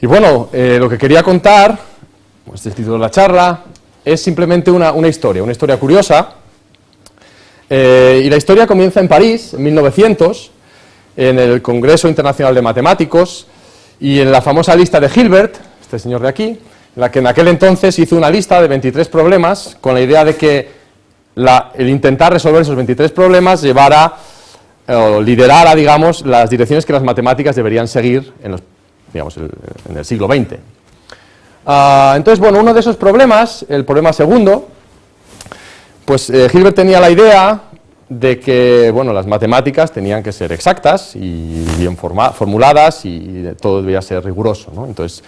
Y bueno, lo que quería contar, este es el título de la charla, es simplemente una historia curiosa. Y la historia comienza en París, en 1900, en el Congreso Internacional de Matemáticos, y en la famosa lista de Hilbert, este señor de aquí, en la que en aquel entonces hizo una lista de 23 problemas, con la idea de que el intentar resolver esos 23 problemas llevara, o liderara, digamos, las direcciones que las matemáticas deberían seguir en el siglo XX. Entonces, bueno, uno de esos problemas, el problema segundo, pues Hilbert tenía la idea de que, bueno, las matemáticas tenían que ser exactas y bien formuladas y todo debía ser riguroso, ¿no? Entonces,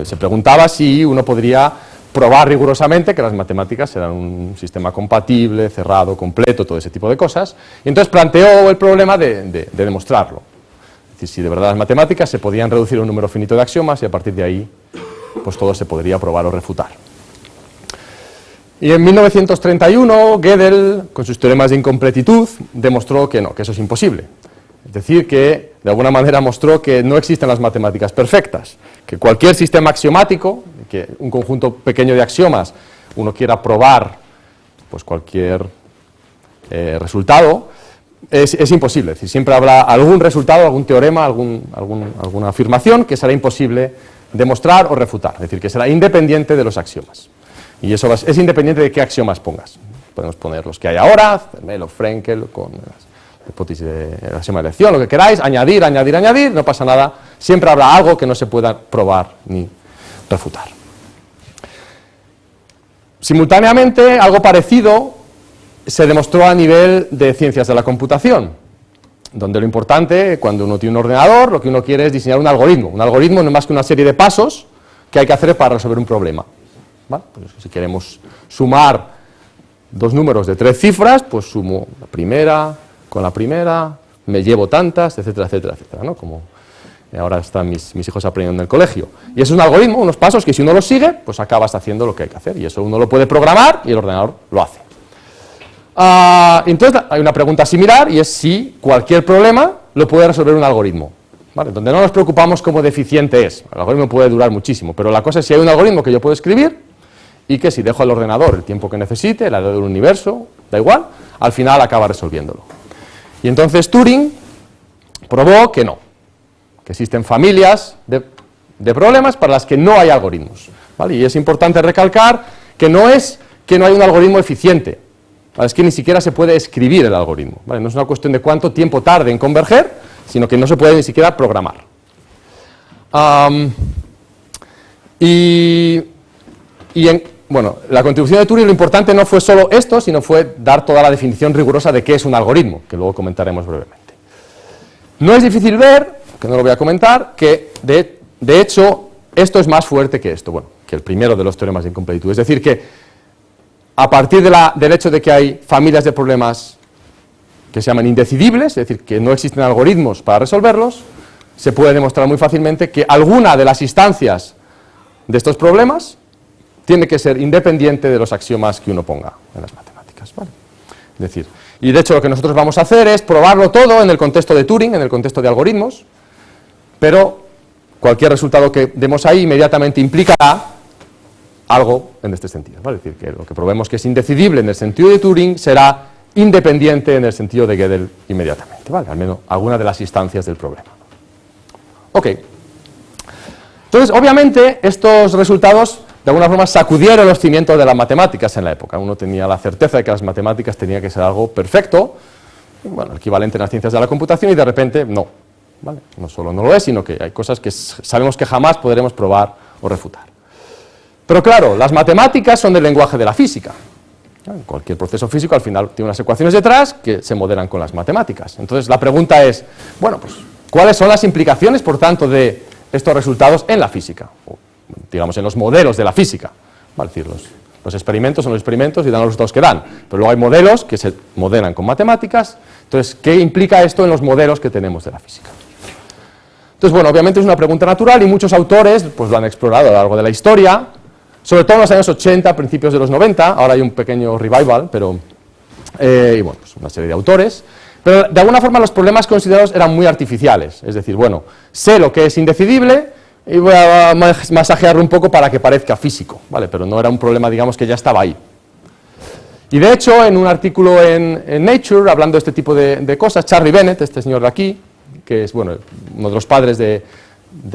se preguntaba si uno podría probar rigurosamente que las matemáticas eran un sistema compatible, cerrado, completo, todo ese tipo de cosas, y entonces planteó el problema de demostrarlo. Es decir, si de verdad las matemáticas se podían reducir a un número finito de axiomas y a partir de ahí, pues todo se podría probar o refutar. Y en 1931, Gödel, con sus teoremas de incompletitud, demostró que no, que eso es imposible. Es decir, que de alguna manera mostró que no existen las matemáticas perfectas, que cualquier sistema axiomático, que un conjunto pequeño de axiomas, uno quiera probar pues cualquier resultado, es imposible. Es decir, siempre habrá algún resultado, algún teorema, alguna afirmación que será imposible demostrar o refutar, es decir, que será independiente de los axiomas. Y eso es independiente de qué axiomas pongas. Podemos poner los que hay ahora, Zermelo, Frenkel, con la hipótesis del axioma de elección, lo que queráis, añadir, no pasa nada, siempre habrá algo que no se pueda probar ni refutar. Simultáneamente, algo parecido se demostró a nivel de ciencias de la computación, donde lo importante, cuando uno tiene un ordenador, lo que uno quiere es diseñar un algoritmo. Un algoritmo no es más que una serie de pasos que hay que hacer para resolver un problema. ¿Vale? Pues si queremos sumar dos números de 3 cifras, pues sumo la primera con la primera, me llevo tantas, etcétera, etcétera, etcétera, ¿no? Como ahora están mis hijos aprendiendo en el colegio. Y es un algoritmo, unos pasos que si uno los sigue, pues acabas haciendo lo que hay que hacer. Y eso uno lo puede programar y el ordenador lo hace. Entonces hay una pregunta similar y es si cualquier problema lo puede resolver un algoritmo. ¿Vale? Donde no nos preocupamos cómo de eficiente es. El algoritmo puede durar muchísimo, pero la cosa es si hay un algoritmo que yo puedo escribir y que si dejo al ordenador el tiempo que necesite, la edad del universo, da igual, al final acaba resolviéndolo. Y entonces Turing probó que no, que existen familias de problemas para las que no hay algoritmos. ¿Vale? Y es importante recalcar que no es que no hay un algoritmo eficiente, ¿vale? Es que ni siquiera se puede escribir el algoritmo, ¿vale? No es una cuestión de cuánto tiempo tarde en converger, sino que no se puede ni siquiera programar. Bueno, la contribución de Turing, lo importante no fue solo esto, sino fue dar toda la definición rigurosa de qué es un algoritmo, que luego comentaremos brevemente. No es difícil ver, que no lo voy a comentar, que de hecho esto es más fuerte que esto, bueno, que el primero de los teoremas de incompletitud. Es decir, que a partir del hecho de que hay familias de problemas que se llaman indecidibles, es decir, que no existen algoritmos para resolverlos, se puede demostrar muy fácilmente que alguna de las instancias de estos problemas tiene que ser independiente de los axiomas que uno ponga en las matemáticas, ¿vale? Es decir, y de hecho lo que nosotros vamos a hacer es probarlo todo en el contexto de Turing, en el contexto de algoritmos, pero cualquier resultado que demos ahí inmediatamente implicará algo en este sentido, ¿vale? Es decir, que lo que probemos que es indecidible en el sentido de Turing será independiente en el sentido de Gödel inmediatamente, ¿vale? Al menos alguna de las instancias del problema. Ok. Entonces, obviamente, estos resultados de alguna forma sacudieron los cimientos de las matemáticas en la época. Uno tenía la certeza de que las matemáticas tenían que ser algo perfecto, bueno, el equivalente en las ciencias de la computación, y de repente no, ¿vale? No solo no lo es, sino que hay cosas que sabemos que jamás podremos probar o refutar. Pero claro, las matemáticas son del lenguaje de la física. Cualquier proceso físico al final tiene unas ecuaciones detrás que se modelan con las matemáticas. Entonces la pregunta es, bueno, pues, ¿cuáles son las implicaciones, por tanto, de estos resultados en la física? O, digamos, en los modelos de la física. ¿Vale? Es decir, los experimentos son los experimentos y dan los resultados que dan. Pero luego hay modelos que se modelan con matemáticas. Entonces, ¿qué implica esto en los modelos que tenemos de la física? Entonces, bueno, obviamente es una pregunta natural y muchos autores pues, lo han explorado a lo largo de la historia, sobre todo en los años 80, principios de los 90, ahora hay un pequeño revival, pero, y bueno, pues una serie de autores, pero de alguna forma los problemas considerados eran muy artificiales, es decir, bueno, sé lo que es indecidible, y voy a masajearlo un poco para que parezca físico, ¿vale? Pero no era un problema, digamos, que ya estaba ahí. Y de hecho, en un artículo en Nature, hablando de este tipo de cosas, Charlie Bennett, este señor de aquí, que es, bueno, uno de los padres de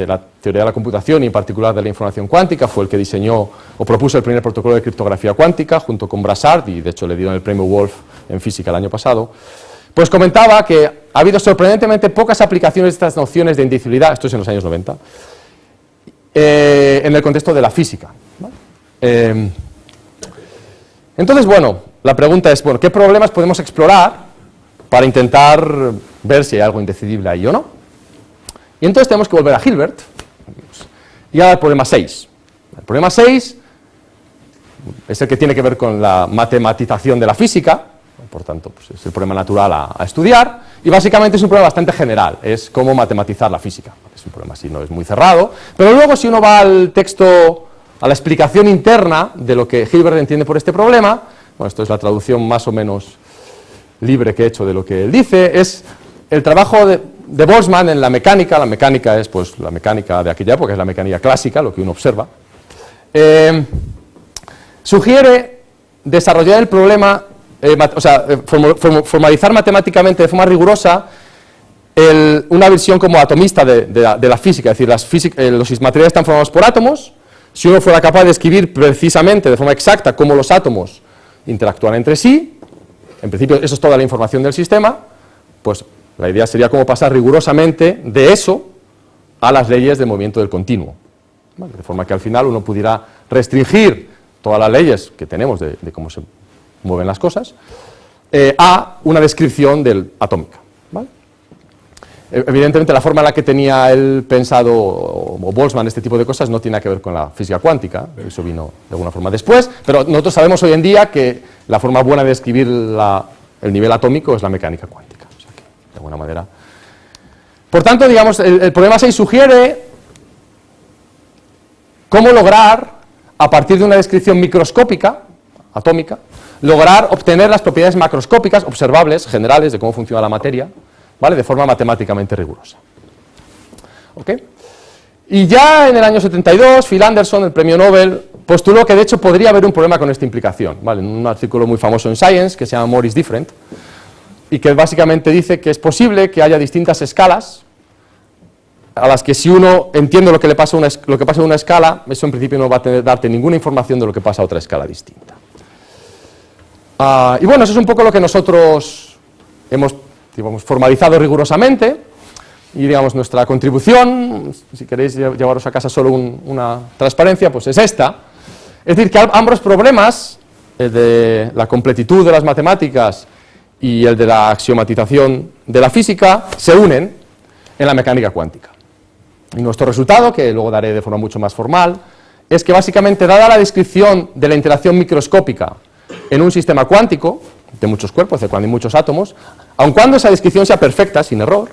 la teoría de la computación y en particular de la información cuántica, fue el que diseñó o propuso el primer protocolo de criptografía cuántica junto con Brassard, y de hecho le dieron el premio Wolf en física el año pasado, pues comentaba que ha habido sorprendentemente pocas aplicaciones de estas nociones de indivisibilidad, esto es en los años 90, en el contexto de la física, ¿vale? Entonces, bueno, la pregunta es, bueno, ¿qué problemas podemos explorar para intentar ver si hay algo indecidible ahí o no? Y entonces tenemos que volver a Hilbert y al problema 6. El problema 6 es el que tiene que ver con la matematización de la física, por tanto, pues es el problema natural a estudiar, y básicamente es un problema bastante general, es cómo matematizar la física. Es un problema así, no es muy cerrado, pero luego si uno va al texto, a la explicación interna de lo que Hilbert entiende por este problema, bueno, esto es la traducción más o menos libre que he hecho de lo que él dice, es el trabajo de Boltzmann en la mecánica es pues la mecánica de aquella época, es la mecánica clásica, lo que uno observa, sugiere desarrollar el problema, formalizar matemáticamente de forma rigurosa una visión como atomista de la física, es decir, los materiales están formados por átomos. Si uno fuera capaz de escribir precisamente, de forma exacta, cómo los átomos interactúan entre sí, en principio eso es toda la información del sistema, pues la idea sería cómo pasar rigurosamente de eso a las leyes del movimiento del continuo, ¿vale? De forma que al final uno pudiera restringir todas las leyes que tenemos de cómo se mueven las cosas a una descripción atómica, ¿vale? Evidentemente la forma en la que tenía él pensado, o Boltzmann, este tipo de cosas no tiene que ver con la física cuántica, eso vino de alguna forma después, pero nosotros sabemos hoy en día que la forma buena de describir el nivel atómico es la mecánica cuántica, o sea que, de alguna manera. Por tanto, digamos, el problema 6 sugiere cómo lograr, a partir de una descripción microscópica, atómica, lograr obtener las propiedades macroscópicas, observables, generales, de cómo funciona la materia, ¿vale? De forma matemáticamente rigurosa. ¿Ok? Y ya en el año 72, Phil Anderson, el premio Nobel, postuló que de hecho podría haber un problema con esta implicación, ¿vale? En un artículo muy famoso en Science, que se llama More is Different, y que básicamente dice que es posible que haya distintas escalas, a las que si uno entiende lo que pasa en una escala, eso en principio no va a darte ninguna información de lo que pasa a otra escala distinta. Y bueno, eso es un poco lo que nosotros hemos, digamos, formalizado rigurosamente, y digamos nuestra contribución, si queréis llevaros a casa solo una transparencia, pues es esta. Es decir, que ambos problemas, el de la completitud de las matemáticas y el de la axiomatización de la física, se unen en la mecánica cuántica. Y nuestro resultado, que luego daré de forma mucho más formal, es que básicamente, dada la descripción de la interacción microscópica en un sistema cuántico, de muchos cuerpos, es decir, cuando hay muchos átomos, aun cuando esa descripción sea perfecta, sin error,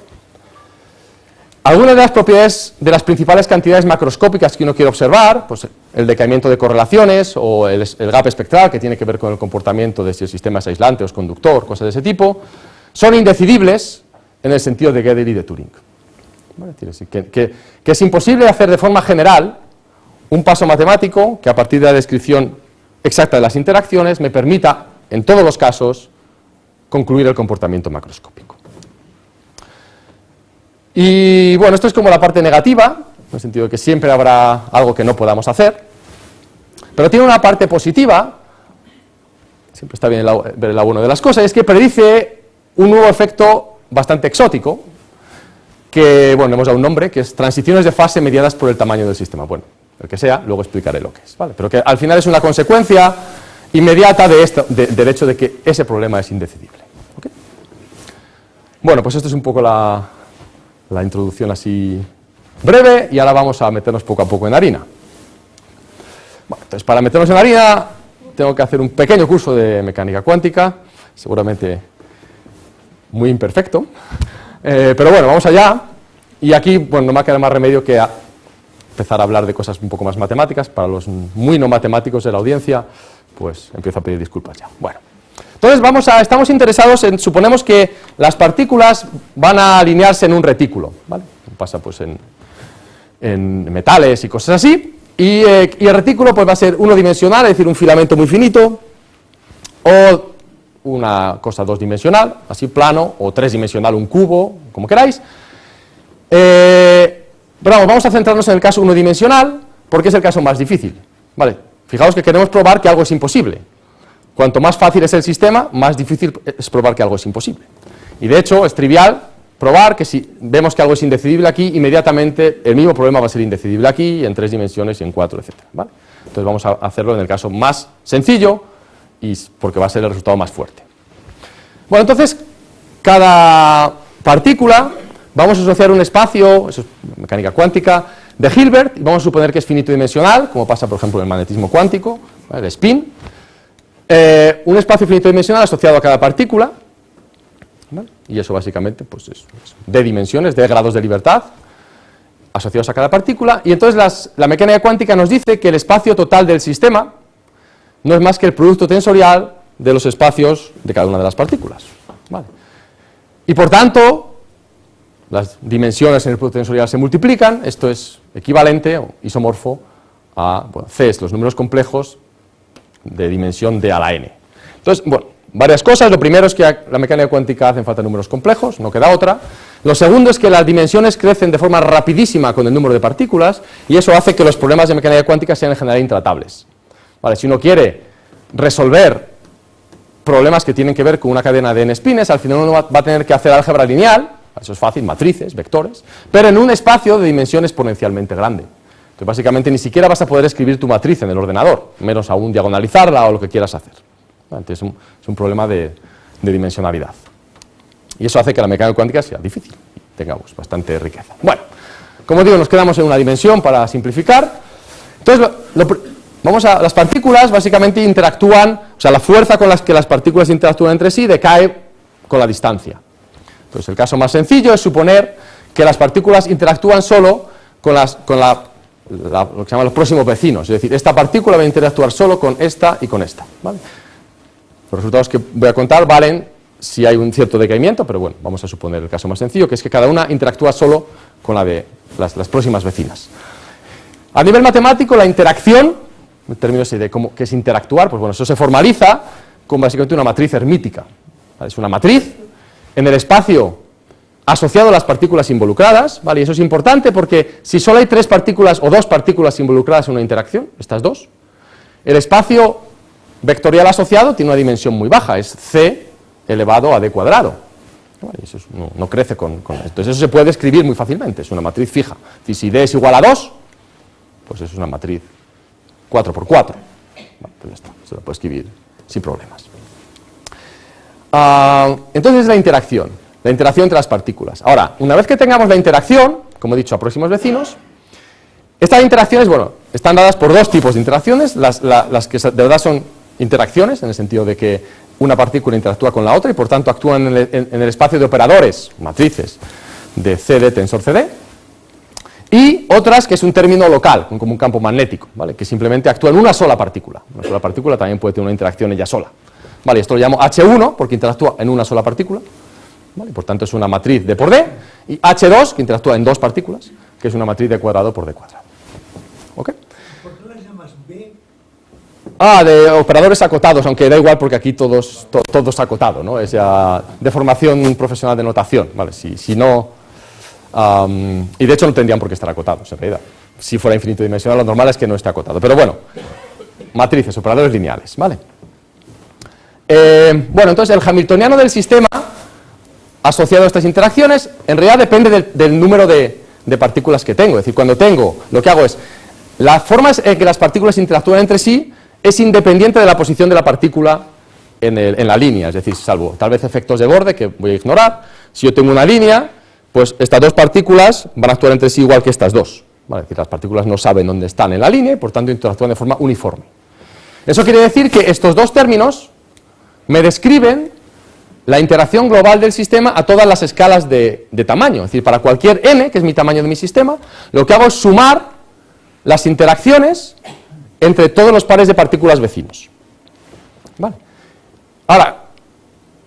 algunas de las propiedades de las principales cantidades macroscópicas que uno quiere observar, pues el decaimiento de correlaciones o el gap espectral, que tiene que ver con el comportamiento de si el sistema es aislante o es conductor, cosas de ese tipo, son indecidibles en el sentido de Gödel y de Turing. ¿Vale? Es decir, que es imposible hacer de forma general un paso matemático que a partir de la descripción exacta de las interacciones me permita, en todos los casos, concluir el comportamiento macroscópico. Y bueno, esto es como la parte negativa, en el sentido de que siempre habrá algo que no podamos hacer, pero tiene una parte positiva, siempre está bien ver el lado bueno de las cosas, es que predice un nuevo efecto bastante exótico, que, bueno, le hemos dado un nombre, que es transiciones de fase mediadas por el tamaño del sistema. Bueno, el que sea, luego explicaré lo que es, ¿vale? Pero que al final es una consecuencia inmediata del hecho de que ese problema es indecidible. ¿Okay? Bueno, pues esto es un poco la introducción así breve, y ahora vamos a meternos poco a poco en harina. Bueno, entonces, para meternos en harina tengo que hacer un pequeño curso de mecánica cuántica, seguramente muy imperfecto, pero bueno, vamos allá. Y aquí, bueno, no me ha quedado más remedio que empezar a hablar de cosas un poco más matemáticas. Para los muy no matemáticos de la audiencia, pues empiezo a pedir disculpas ya. Bueno, entonces estamos interesados en, suponemos que las partículas van a alinearse en un retículo, ¿vale? Pasa pues en en metales y cosas así, y el retículo pues va a ser unidimensional, es decir, un filamento muy finito, o una cosa dos-dimensional, así plano, o tres-dimensional, un cubo, como queráis. Pero vamos a centrarnos en el caso unidimensional, porque es el caso más difícil. Vale, fijaos que queremos probar que algo es imposible. Cuanto más fácil es el sistema, más difícil es probar que algo es imposible. Y de hecho, es trivial probar que si vemos que algo es indecidible aquí, inmediatamente el mismo problema va a ser indecidible aquí, en 3 dimensiones y en 4, etc. ¿Vale? Entonces vamos a hacerlo en el caso más sencillo, y porque va a ser el resultado más fuerte. Bueno, entonces, cada partícula, vamos a asociar un espacio, eso es mecánica cuántica, de Hilbert, y vamos a suponer que es finito dimensional, como pasa, por ejemplo, en el magnetismo cuántico, ¿vale? El spin. Un espacio finito dimensional asociado a cada partícula, ¿vale? Y eso básicamente pues es de dimensiones, de grados de libertad, asociados a cada partícula, y entonces la mecánica cuántica nos dice que el espacio total del sistema no es más que el producto tensorial de los espacios de cada una de las partículas, ¿vale? Y por tanto, las dimensiones en el producto tensorial se multiplican, esto es equivalente o isomorfo a, bueno, C es los números complejos de dimensión d a la n. Entonces, bueno, varias cosas. Lo primero es que a la mecánica cuántica hacen falta números complejos, no queda otra. Lo segundo es que las dimensiones crecen de forma rapidísima con el número de partículas, y eso hace que los problemas de mecánica cuántica sean en general intratables. Vale, si uno quiere resolver problemas que tienen que ver con una cadena de n espines, al final uno va a tener que hacer álgebra lineal, eso es fácil, matrices, vectores, pero en un espacio de dimensión exponencialmente grande. Entonces, básicamente, ni siquiera vas a poder escribir tu matriz en el ordenador, menos aún diagonalizarla o lo que quieras hacer. Entonces, es un problema de dimensionalidad. Y eso hace que la mecánica cuántica sea difícil y tengamos bastante riqueza. Bueno, como digo, nos quedamos en una dimensión para simplificar. Entonces, las partículas básicamente interactúan, o sea, la fuerza con la que las partículas interactúan entre sí decae con la distancia. Entonces, el caso más sencillo es suponer que las partículas interactúan solo con lo que se llama los próximos vecinos, es decir, esta partícula va a interactuar solo con esta y con esta, ¿vale? Los resultados que voy a contar valen si hay un cierto decaimiento, pero bueno, vamos a suponer el caso más sencillo, que es que cada una interactúa solo con la de las próximas vecinas. A nivel matemático, la interacción, en términos de qué es interactuar, pues bueno, eso se formaliza con básicamente una matriz hermítica, ¿vale? Es una matriz en el espacio asociado a las partículas involucradas, ¿vale? Y eso es importante porque si solo hay 3 partículas o 2 partículas involucradas en una interacción, estas dos, el espacio vectorial asociado tiene una dimensión muy baja, es c elevado a d cuadrado. ¿Vale? Eso no crece con esto. Entonces eso se puede escribir muy fácilmente, es una matriz fija. Es decir, si d es igual a 2, pues es una matriz 4×4. Vale, pues ya está, se lo puede escribir sin problemas. Entonces la interacción entre las partículas. Ahora, una vez que tengamos la interacción, como he dicho, a próximos vecinos, estas interacciones, bueno, están dadas por 2 tipos de interacciones, las que de verdad son interacciones, en el sentido de que una partícula interactúa con la otra y por tanto actúan en el espacio de operadores, matrices, de CD tensor CD, y otras que es un término local, como un campo magnético, ¿vale? Que simplemente actúa en una sola partícula. Una sola partícula también puede tener una interacción ella sola. Vale, esto lo llamo H1 porque interactúa en una sola partícula. ¿Vale? Por tanto es una matriz d por d, y H2 que interactúa en 2 partículas, que es una matriz d cuadrado por d cuadrado. ¿Ok? ¿Por qué las llamas B? De operadores acotados, aunque da igual porque aquí todo es acotado, ¿no? Es ya de formación profesional de notación, ¿vale? Si no, y de hecho no tendrían por qué estar acotados en realidad. Si fuera infinito dimensional, lo normal es que no esté acotado, pero bueno, matrices, operadores lineales, ¿vale? Bueno, entonces el hamiltoniano del sistema asociado a estas interacciones, en realidad depende del número de partículas que tengo. Es decir, cuando tengo, lo que hago es, la forma en que las partículas interactúan entre sí es independiente de la posición de la partícula en la línea, es decir, salvo tal vez efectos de borde que voy a ignorar. Si yo tengo una línea, pues estas 2 partículas van a actuar entre sí igual que estas 2. ¿Vale? Es decir, las partículas no saben dónde están en la línea y por tanto interactúan de forma uniforme. Eso quiere decir que estos 2 términos me describen la interacción global del sistema a todas las escalas de tamaño. Es decir, para cualquier n, que es mi tamaño de mi sistema, lo que hago es sumar las interacciones entre todos los pares de partículas vecinos. ¿Vale? Ahora,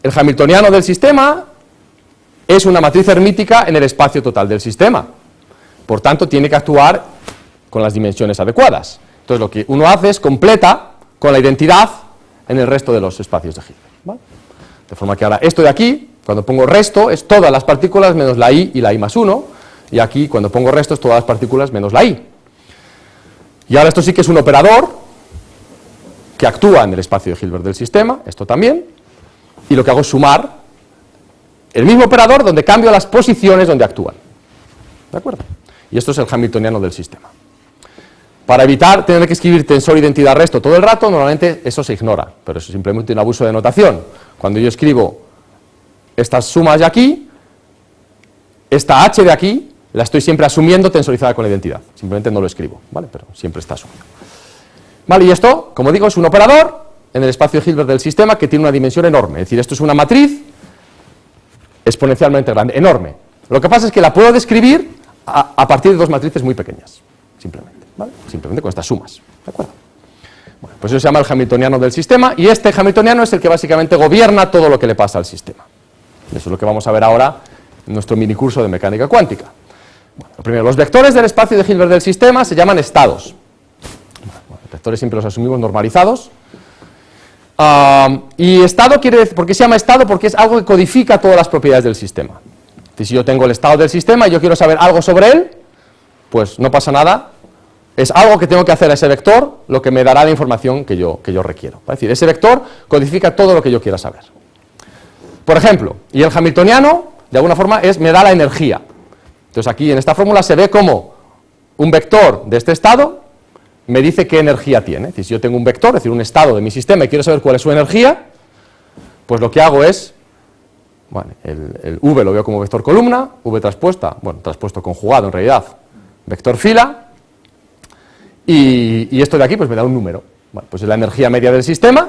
el hamiltoniano del sistema es una matriz hermítica en el espacio total del sistema. Por tanto, tiene que actuar con las dimensiones adecuadas. Entonces, lo que uno hace es completa con la identidad en el resto de los espacios de Hilbert, ¿vale? De forma que ahora esto de aquí, cuando pongo resto, es todas las partículas menos la i y la i más 1, y aquí, cuando pongo resto, es todas las partículas menos la i. Y ahora esto sí que es un operador que actúa en el espacio de Hilbert del sistema, esto también, y lo que hago es sumar el mismo operador donde cambio las posiciones donde actúan. ¿De acuerdo? Y esto es el hamiltoniano del sistema. Para evitar tener que escribir tensor identidad resto todo el rato, normalmente eso se ignora, pero eso es simplemente un abuso de notación. Cuando yo escribo estas sumas de aquí, esta h de aquí, la estoy siempre asumiendo tensorizada con la identidad. Simplemente no lo escribo, ¿vale? Pero siempre está asumido. Vale, y esto, como digo, es un operador en el espacio de Hilbert del sistema que tiene una dimensión enorme. Es decir, esto es una matriz exponencialmente grande, enorme. Lo que pasa es que la puedo describir a partir de dos matrices muy pequeñas, simplemente, ¿vale? Simplemente con estas sumas, ¿de acuerdo? Bueno, pues eso se llama el hamiltoniano del sistema, y este hamiltoniano es el que básicamente gobierna todo lo que le pasa al sistema. Eso es lo que vamos a ver ahora en nuestro minicurso de mecánica cuántica. Bueno, lo primero, los vectores del espacio de Hilbert del sistema se llaman estados. Bueno, los vectores siempre los asumimos normalizados. Y estado quiere decir, ¿por qué se llama estado? Porque es algo que codifica todas las propiedades del sistema. Si yo tengo el estado del sistema y yo quiero saber algo sobre él, pues no pasa nada, es algo que tengo que hacer a ese vector lo que me dará la información que yo requiero. Es decir, ese vector codifica todo lo que yo quiera saber. Por ejemplo, y el hamiltoniano, de alguna forma, me da la energía. Entonces aquí en esta fórmula se ve como un vector de este estado me dice qué energía tiene. Es decir, si yo tengo un vector, es decir, un estado de mi sistema y quiero saber cuál es su energía, pues lo que hago es, bueno, el V lo veo como vector columna, V traspuesta, bueno, traspuesto conjugado en realidad, vector fila, y esto de aquí pues me da un número. Bueno, pues es la energía media del sistema,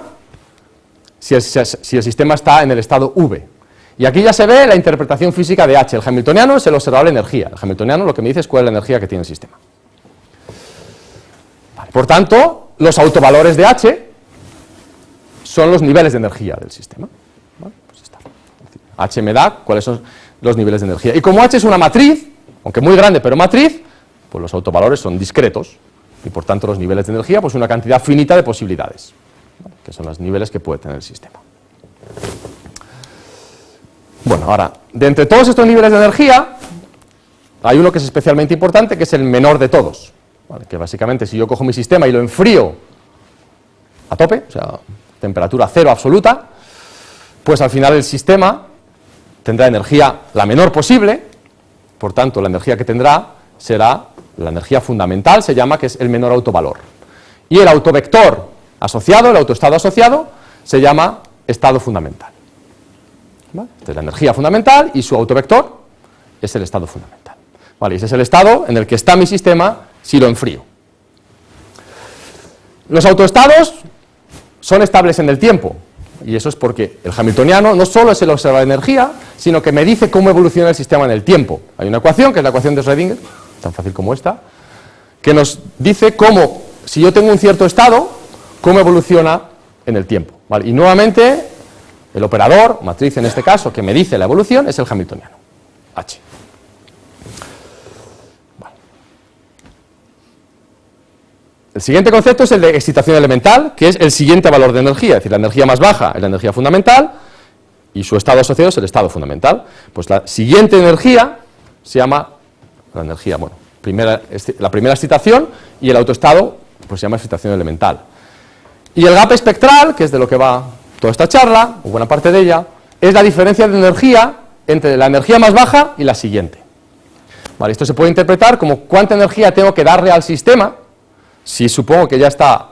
si el sistema está en el estado V. Y aquí ya se ve la interpretación física de H. El hamiltoniano es el observable energía. El hamiltoniano lo que me dice es cuál es la energía que tiene el sistema. Vale, por tanto, los autovalores de H son los niveles de energía del sistema. Vale, pues está. H me da cuáles son los niveles de energía. Y como H es una matriz, aunque muy grande, pero matriz, pues los autovalores son discretos. Y por tanto los niveles de energía, pues una cantidad finita de posibilidades, ¿vale? Que son los niveles que puede tener el sistema. Bueno, ahora, de entre todos estos niveles de energía, hay uno que es especialmente importante, que es el menor de todos, ¿vale? Que básicamente si yo cojo mi sistema y lo enfrío a tope, o sea, temperatura cero absoluta, pues al final el sistema tendrá energía la menor posible, por tanto la energía que tendrá será la energía fundamental, se llama, que es el menor autovalor. Y el autovector asociado, el autoestado asociado, se llama estado fundamental. ¿Vale? Esta es la energía fundamental y su autovector es el estado fundamental. Vale, ese es el estado en el que está mi sistema si lo enfrío. Los autoestados son estables en el tiempo, y eso es porque el hamiltoniano no solo es el observador de energía, sino que me dice cómo evoluciona el sistema en el tiempo. Hay una ecuación, que es la ecuación de Schrödinger, tan fácil como esta, que nos dice cómo, si yo tengo un cierto estado, cómo evoluciona en el tiempo. ¿Vale? Y nuevamente, el operador, matriz en este caso, que me dice la evolución, es el hamiltoniano, H. Vale. El siguiente concepto es el de excitación elemental, que es el siguiente valor de energía, es decir, la energía más baja es la energía fundamental, y su estado asociado es el estado fundamental. Pues la siguiente energía se llama la energía, bueno, la primera excitación, y el autoestado pues se llama excitación elemental. Y el gap espectral, que es de lo que va toda esta charla, o buena parte de ella, es la diferencia de energía entre la energía más baja y la siguiente. Vale, esto se puede interpretar como cuánta energía tengo que darle al sistema, si supongo que ya está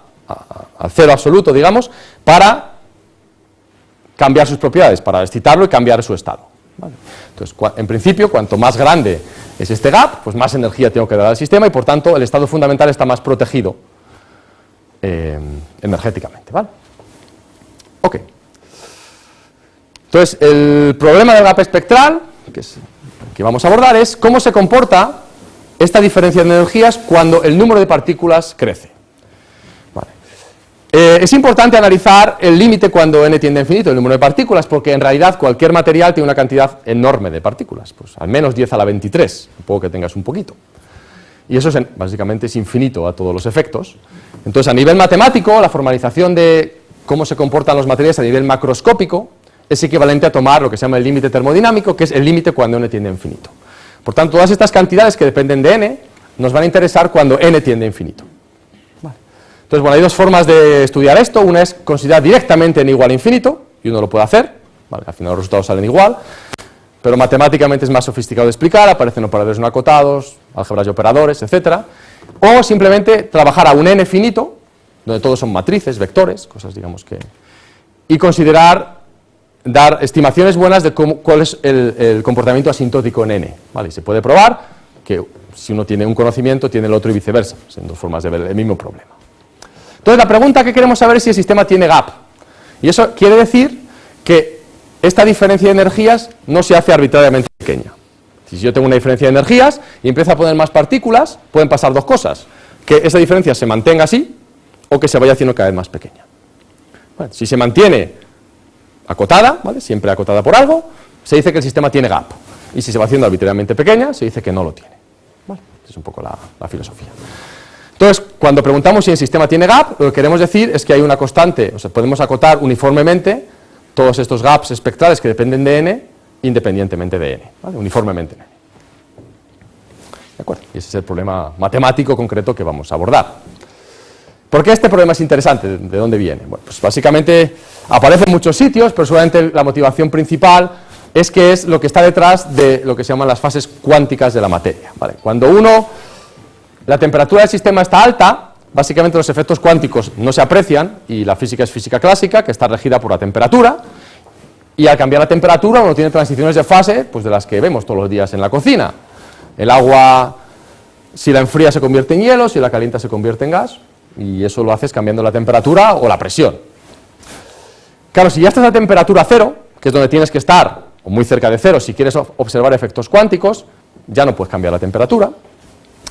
al cero absoluto, digamos, para cambiar sus propiedades, para excitarlo y cambiar su estado. ¿Vale? Entonces, en principio, cuanto más grande es este gap, pues más energía tengo que dar al sistema y por tanto el estado fundamental está más protegido energéticamente. ¿Vale? Ok. Entonces, el problema del gap espectral que vamos a abordar es cómo se comporta esta diferencia de energías cuando el número de partículas crece. Vale. Es importante analizar el límite cuando n tiende a infinito, el número de partículas, porque en realidad cualquier material tiene una cantidad enorme de partículas, pues al menos 10 a la 23, supongo que tengas un poquito. y eso básicamente es infinito a todos los efectos. Entonces, a nivel matemático, la formalización de cómo se comportan los materiales a nivel macroscópico es equivalente a tomar lo que se llama el límite termodinámico, que es el límite cuando n tiende a infinito. Por tanto, todas estas cantidades que dependen de n nos van a interesar cuando n tiende a infinito. Vale. Entonces, bueno, hay dos formas de estudiar esto. Una es considerar directamente n igual a infinito, y uno lo puede hacer, vale, al final los resultados salen igual, pero matemáticamente es más sofisticado de explicar, aparecen operadores no acotados, álgebras de operadores, etc. O simplemente trabajar a un n finito, donde todos son matrices, vectores, cosas digamos que... y considerar, dar estimaciones buenas de cuál es el comportamiento asintótico en n. ¿Vale? Y se puede probar que si uno tiene un conocimiento, tiene el otro y viceversa. Son dos formas de ver el mismo problema. Entonces, la pregunta que queremos saber es si el sistema tiene gap. Y eso quiere decir que esta diferencia de energías no se hace arbitrariamente pequeña. Si yo tengo una diferencia de energías y empiezo a poner más partículas, pueden pasar dos cosas. Que esa diferencia se mantenga así o que se vaya haciendo cada vez más pequeña. Bueno, si se mantiene acotada, ¿vale? Siempre acotada por algo, se dice que el sistema tiene gap. Y si se va haciendo arbitrariamente pequeña, se dice que no lo tiene. ¿Vale? Esa es un poco la filosofía. Entonces, cuando preguntamos si el sistema tiene gap, lo que queremos decir es que hay una constante, o sea, podemos acotar uniformemente todos estos gaps espectrales que dependen de n, independientemente de n, ¿vale? Uniformemente en n. ¿De acuerdo? Y ese es el problema matemático concreto que vamos a abordar. ¿Por qué este problema es interesante? ¿De dónde viene? Bueno, pues básicamente aparece en muchos sitios, pero seguramente la motivación principal es que es lo que está detrás de lo que se llaman las fases cuánticas de la materia, ¿vale? Cuando la temperatura del sistema está alta, básicamente los efectos cuánticos no se aprecian, y la física es física clásica, que está regida por la temperatura, y al cambiar la temperatura uno tiene transiciones de fase, pues de las que vemos todos los días en la cocina. El agua, si la enfría se convierte en hielo, si la calienta se convierte en gas, y eso lo haces cambiando la temperatura o la presión. Claro, si ya estás a temperatura cero, que es donde tienes que estar, o muy cerca de cero, si quieres observar efectos cuánticos, ya no puedes cambiar la temperatura,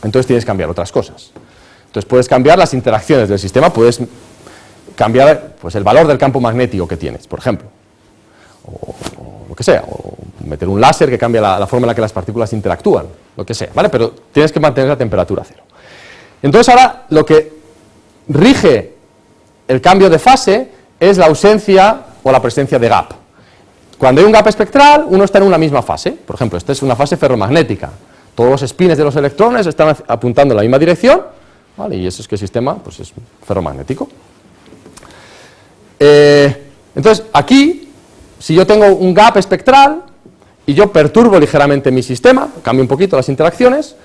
entonces tienes que cambiar otras cosas. Entonces puedes cambiar las interacciones del sistema, puedes cambiar pues, el valor del campo magnético que tienes, por ejemplo, o lo que sea, o meter un láser que cambia la forma en la que las partículas interactúan, lo que sea, ¿vale? Pero tienes que mantener la temperatura cero. Entonces ahora lo que rige el cambio de fase es la ausencia o la presencia de gap. Cuando hay un gap espectral, uno está en una misma fase. Por ejemplo, esta es una fase ferromagnética. Todos los espines de los electrones están apuntando en la misma dirección, ¿vale? Y eso es que el sistema pues, es ferromagnético. Entonces, aquí, si yo tengo un gap espectral y yo perturbo ligeramente mi sistema, cambio un poquito las interacciones,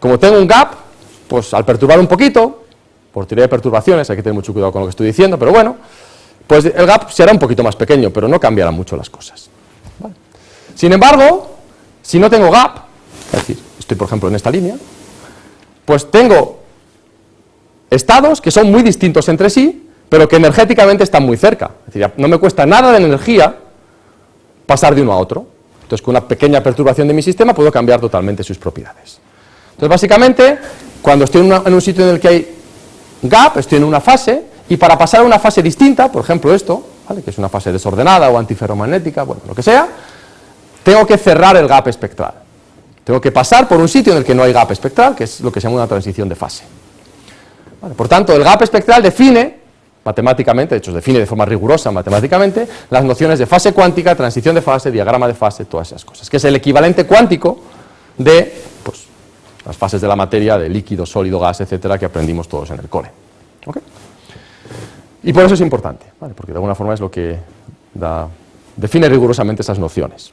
como tengo un gap, pues al perturbar un poquito, por teoría de perturbaciones, hay que tener mucho cuidado con lo que estoy diciendo, pero bueno, pues el gap será un poquito más pequeño, pero no cambiarán mucho las cosas. ¿Vale? Sin embargo, si no tengo gap, es decir, estoy por ejemplo en esta línea, pues tengo estados que son muy distintos entre sí, pero que energéticamente están muy cerca. Es decir, no me cuesta nada de energía pasar de uno a otro. Entonces, con una pequeña perturbación de mi sistema puedo cambiar totalmente sus propiedades. Entonces, básicamente, cuando estoy en un sitio en el que hay gap, estoy en una fase, y para pasar a una fase distinta, por ejemplo esto, ¿vale? Que es una fase desordenada o antiferromagnética, bueno, lo que sea, tengo que cerrar el gap espectral. Tengo que pasar por un sitio en el que no hay gap espectral, que es lo que se llama una transición de fase. ¿Vale? Por tanto, el gap espectral define, matemáticamente, de hecho define de forma rigurosa matemáticamente, las nociones de fase cuántica, transición de fase, diagrama de fase, todas esas cosas, que es el equivalente cuántico de pues, las fases de la materia, de líquido, sólido, gas, etcétera, que aprendimos todos en el cole. ¿Okay? Y por eso es importante, ¿vale? Porque de alguna forma es lo que define rigurosamente esas nociones.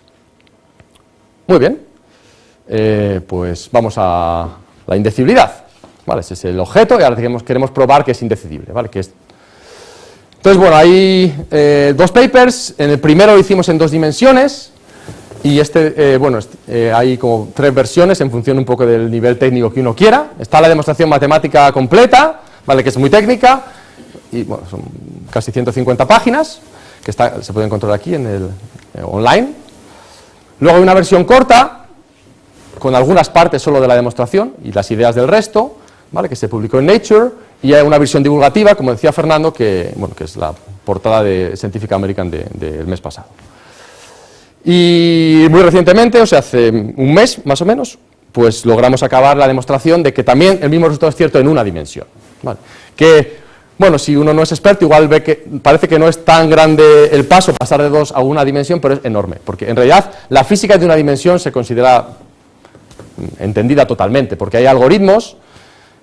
Muy bien, pues vamos a la indecibilidad, ¿vale? Ese es el objeto y ahora queremos probar que es indecidible, ¿vale? Entonces, bueno, hay dos papers. En el primero lo hicimos en 2 dimensiones y hay como 3 versiones en función un poco del nivel técnico que uno quiera. Está la demostración matemática completa, ¿vale? Que es muy técnica y bueno, son casi 150 páginas que se puede encontrar aquí en el online. Luego hay una versión corta con algunas partes solo de la demostración y las ideas del resto, ¿vale? Que se publicó en Nature, y hay una versión divulgativa, como decía Fernando, que es la portada de Scientific American del mes pasado. Y muy recientemente, o sea, hace un mes más o menos, pues logramos acabar la demostración de que también el mismo resultado es cierto en una dimensión, ¿vale? Que, bueno, si uno no es experto, igual ve que parece que no es tan grande el paso, pasar de 2 a una dimensión, pero es enorme, porque en realidad la física de una dimensión se considera entendida totalmente, porque hay algoritmos